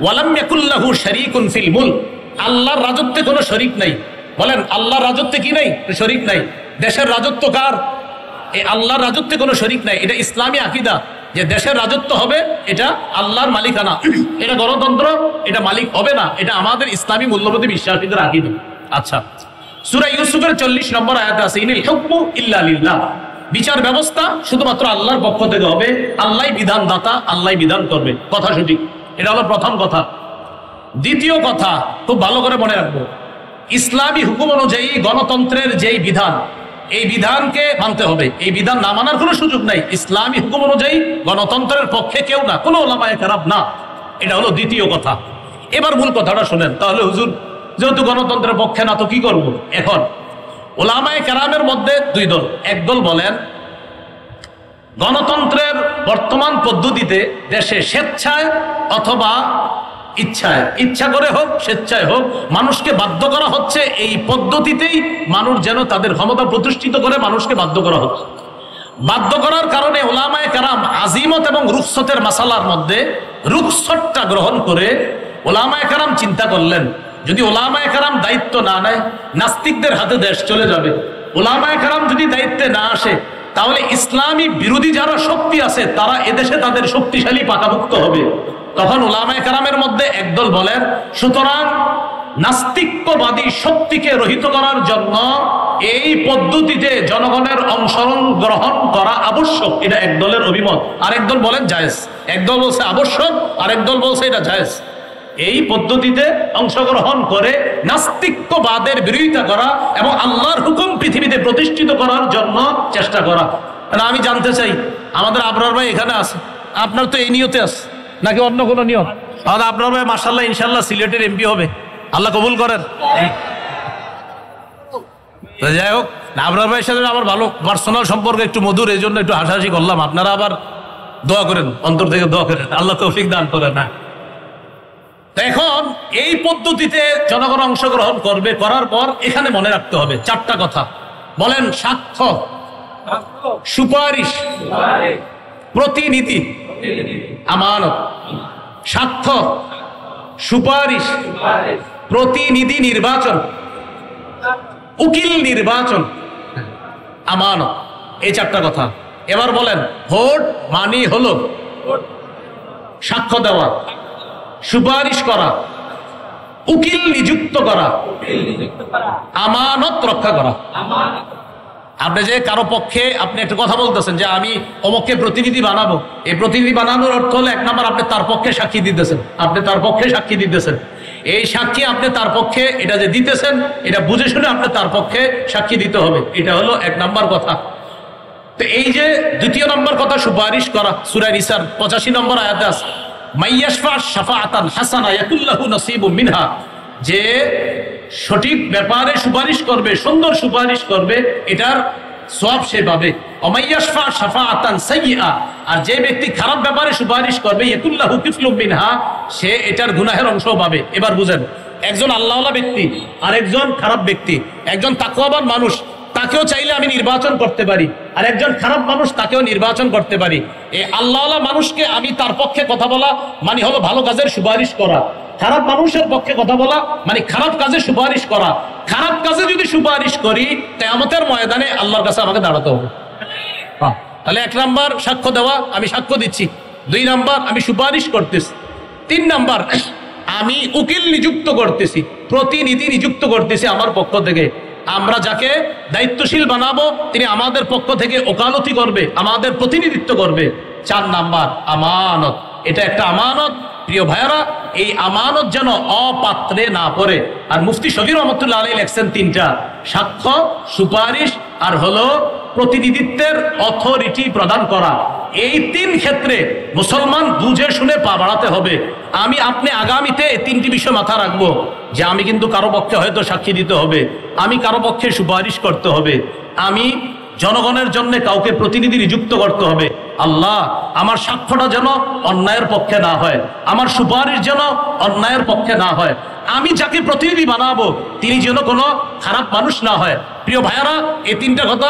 ওয়ালাম ইয়াকুল্লাহু শারীকুন ফিল মুলক, আল্লাহর রাজত্বে কোনো শরীক নাই। বলেন আল্লাহর রাজত্বে কি নাই? শরীক নাই। দেশের রাজত্ব কার? এই আল্লাহর রাজত্বে কোনো শরীক নাই। এটা ইসলামী আকীদা যে দেশের রাজত্ব হবে এটা আল্লাহর মালিকানা, এটা গণতন্ত্র, এটা মালিক হবে না। এটা আমাদের ইসলামী মূল্যবোধে বিশ্বাসীদের আকীদা। আচ্ছা, সূরা ইউসুফের 40 নম্বর আয়াতে আছে ইনিল হুকমু ইল্লা লিল্লাহ, বিচার ব্যবস্থা শুধুমাত্র আল্লাহর পক্ষ থেকে হবে, আল্লাহই বিধানদাতা, আল্লাহই বিধান করবে। কথা সঠিক। এটা হলো প্রথম কথা। দ্বিতীয় কথা খুব ভালো করে মনে রাখবো, ইসলামী হুকুম অনুযায়ী গণতন্ত্রের যেই বিধান, এই বিধানকে মানতে হবে। এই বিধান না মানার কোনো সুযোগ নাই। ইসলামী হুকুম অনুযায়ী গণতন্ত্রের পক্ষে কেউ না, কোনো ওলামায়ে কেরাম না। এটা হলো দ্বিতীয় কথা। এবার মূল কথাটা শোনেন। তাহলে হুজুর যেহেতু গণতন্ত্রের পক্ষে না তো কি করব? এখন ওলামায়ে কেরামের মধ্যে 2 দল। এক দল বলেন গণতন্ত্রের বর্তমান পদ্ধতিতে দেশে স্বেচ্ছায় অথবা ইচ্ছায়, ইচ্ছা করে হোক স্বেচ্ছায় হোক, মানুষকে বাধ্য করা হচ্ছে এই পদ্ধতিতেই মানুষ যেন তাদের ক্ষমতা প্রতিষ্ঠিত করে, মানুষকে বাধ্য করা হচ্ছে। বাধ্য করার কারণে ওলামায়ে কেরাম আজিমত এবং রুখসতের মাসালার মধ্যে রুখসতটা গ্রহণ করে ওলামায়ে কেরাম চিন্তা করলেন যদি ওলামায়ে কেরাম দায়িত্ব না নেয় নাস্তিকদের হাতে দেশ চলে যাবে। ওলামায়ে কেরাম যদি দায়িত্বে না আসে তাহলে ইসলামী বিরোধী যারা শক্তি আছে তারা এদেশে তাদের শক্তিশালী পাকাভুক্ত হবে। তখন ওলামায়ে কেরামের মধ্যে একদল বলেন সুতরাং নাস্তিক্যবাদী শক্তিকে রহিত করার জন্য এই পদ্ধতিতে জনগণের অংশগ্রহণ গ্রহণ করা আবশ্যক। এটা এক দলের অভিমত। আরেক দল বলেন জায়েজ। একদল বলছে আবশ্যক, আরেক দল বলছে এটা জায়েজ। এই পদ্ধতিতে অংশগ্রহণ করে নাস্তিক্যবাদের বিরোধিতা করা এবং আল্লাহর হুকুম পৃথিবীতে প্রতিষ্ঠিত করার জন্য চেষ্টা করা। আমি জানতে চাই, আমাদের আবরার ভাই এখানে আছে, আপনার তো এই নিয়তে আছে নাকি অন্য কোনো নিয়ত? তাহলে আপনার ভাই মাশাআল্লাহ ইনশাআল্লাহ সিলেটের এমপি হবে, আল্লাহ কবুল করেন। যাই হোক, আপনার ভাইয়ের সাথে আমার ভালো পার্সোনাল সম্পর্ক একটু মধুর, এই জন্য একটু হাসাহাসি করলাম। আপনারা আবার দোয়া করেন, অন্তর থেকে দোয়া করেন, আল্লাহ তৌফিক দান করেন। না এখন এই পদ্ধতিতে জনগণ অংশগ্রহণ করবে, করার পর এখানে মনে রাখতে হবে চারটা কথা। বলেন, সাক্ষ্য, সুপারিশ, প্রতিনিধি, আমানত। সাক্ষ্য, সুপারিশ, প্রতিনিধি নির্বাচন, উকিল নির্বাচন, আমানত, এই চারটা কথা। এবার বলেন, ভোট মানি হলো সাক্ষ্য দেওয়া, সুপারিশ করা, উকিল নিযুক্ত করা, আমানত রক্ষা করা। আপনি যে কারো পক্ষে আপনি একটা কথা বলতেছেন যে আমি অমুককে প্রতিনিধি বানাবো, এই প্রতিনিধি বানানোর অর্থ হলো এক নম্বর আপনি তার পক্ষে সাক্ষী দিতেছেন, আপনি তার পক্ষে সাক্ষী দিতেছেন। এই সাক্ষী আপনি তার পক্ষে এটা যে দিতেছেন এটা বুঝে শুনে আপনি তার পক্ষে সাক্ষী দিতে হবে, এটা হলো এক নম্বর কথা। তো এই যে দ্বিতীয় নম্বর কথা, সুপারিশ করা, সূরা নিসার 85 নম্বর আয়াতে আছে, মাইয়াশফা শাফাআতান হাসানা ইয়াকুল্লাহু নাসিবুম মিনহা, যে সঠিক ব্যাপারে সুপারিশ করবে, সুন্দর সুপারিশ করবে, এটার সওয়াব সে পাবে। অমাইয়াশফা শাফাআতান সাইয়্যিআ, আর যে ব্যক্তি খারাপ ব্যাপারে সুপারিশ করবে, ইয়াকুল্লাহু কিফলুম মিনহা, সে এটার গুনাহের অংশ পাবে। এবার বুঝেন, একজন আল্লাহওয়ালা ব্যক্তি আর একজন খারাপ ব্যক্তি, একজন তাকওয়াবান মানুষ, তাকেও চাইলে আমি নির্বাচন করতে পারি, আর একজন খারাপ মানুষ তাকেও নির্বাচন করতে পারি। এই আল্লাহওয়ালা মানুষকে আমি তার পক্ষে কথা বলা মানে হলো ভালো কাজের সুপারিশ করা, খারাপ মানুষের পক্ষে কথা বলা মানে খারাপ কাজে সুপারিশ করা। খারাপ কাজে যদি সুপারিশ করি কিয়ামতের ময়দানে আল্লাহর কাছে আমাকে দাঁড়াতে হবে। তাহলে এক নাম্বার সাক্ষ্য দেওয়া, আমি সাক্ষ্য দিচ্ছি। দুই নাম্বার আমি সুপারিশ করতেছি। তিন নাম্বার আমি উকিল নিযুক্ত করতেছি, প্রতিনিধি নিযুক্ত করতেছি আমার পক্ষ থেকে। আমরা যাকে দায়িত্বশীল বানাবো তিনি আমাদের পক্ষ থেকে ওকালতি করবে, আমাদের প্রতিনিধিত্ব করবে। চার নাম্বার আমানত, এটা একটা আমানত। প্রিয় ভাইয়ারা, এই আমানত যেন অপাত্রে না পড়ে। আর মুফতি শফি রহমতুল্লাহ আলাইহি লেখছেন তিনটা, সাক্ষ্য, সুপারিশ আর হলো প্রতিনিধিত্বের অথরিটি প্রদান করা। এই তিন ক্ষেত্রে মুসলমান বুঝে শুনে পা বাড়াতে হবে। আমি আপনি আগামীতে এই তিনটি বিষয় মাথা রাখবো যে আমি কিন্তু কারো পক্ষে হয়তো সাক্ষী দিতে হবে, আমি কারো পক্ষে সুপারিশ করতে হবে, আমি জনগণের জন্য কাউকে প্রতিনিধি নিযুক্ত করতে হবে। আল্লাহ, আমার সাক্ষ্যটা যেন অন্যায়ের পক্ষে না হয়, আমার সুপারিশ যেন অন্যায়ের পক্ষে না হয়, আমি যাকে প্রতিনিধি বানাবো তিনি যেন কোনো খারাপ মানুষ না হয়। প্রিয় ভাইয়ারা, এই তিনটা কথা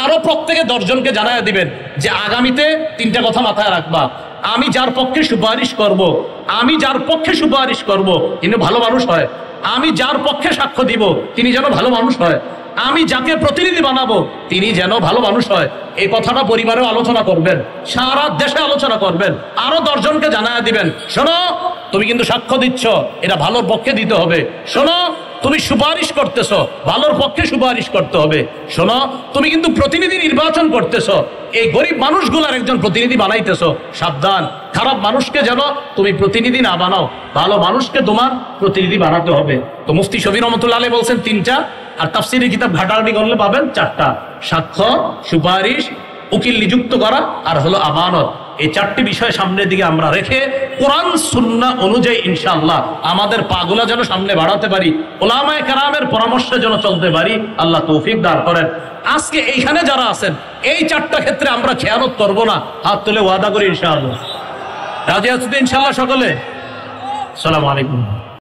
আরো প্রত্যেকে 10 জনকে জানায় দিবেন যে আগামীতে তিনটা কথা মাথায় রাখবা। আমি যার পক্ষে সুপারিশ করব, আমি যার পক্ষে সুপারিশ করব তিনি ভালো মানুষ হয়, আমি যার পক্ষে সাক্ষ্য দিব তিনি যেন ভালো মানুষ হয়, আমি যাকে প্রতিনিধি বানাবো তিনি যেন ভালো মানুষ হয়। এই কথাটা পরিবারেও আলোচনা করবেন, সারা দেশে আলোচনা করবেন, আরো 10 জনকে জানায় দিবেন, শোনো তুমি কিন্তু সাক্ষ্য দিচ্ছ, এটা ভালোর পক্ষে দিতে হবে। শোনো তুমি সুপারিশ করতেছো, ভালোর পক্ষে সুপারিশ করতে হবে। শোনো তুমি কিন্তু প্রতিনিধি নির্বাচন করতেছো, এই গরিব মানুষগুলার একজন প্রতিনিধি বানাইতেছো, সাবধান, খারাপ মানুষকে যেন তুমি প্রতিনিধি না বানাও, ভালো মানুষকে তোমার প্রতিনিধি বানাতে হবে। তো মুফতি শফি রহমতুল্লাহ আলাইহি বলছেন তিনটা, আর তাফসীরের কিতাব ঘাটাঘাটি করলে পাবেন চারটা, সাক্ষ্য, সুপারিশ, উকিল নিযুক্ত করা আর হলো আমানত। এই চারটি বিষয় সামনের দিকে আমরা রেখে কোরআন সুন্নাহ অনুযায়ী ইনশাআল্লাহ আমাদের পাগুলা যেন সামনে বাড়াতে পারি, উলামায়ে কেরামের পরামর্শে যেন চলতে পারি, আল্লাহ তৌফিক দান করেন। আজকে এইখানে যারা আছেন এই চারটা ক্ষেত্রে আমরা খেয়ানত করব না, হাত তুলে ওয়াদা করি ইনশাআল্লাহ। রাজি আছেন ইনশাআল্লাহ সকলে? আসসালামু আলাইকুম।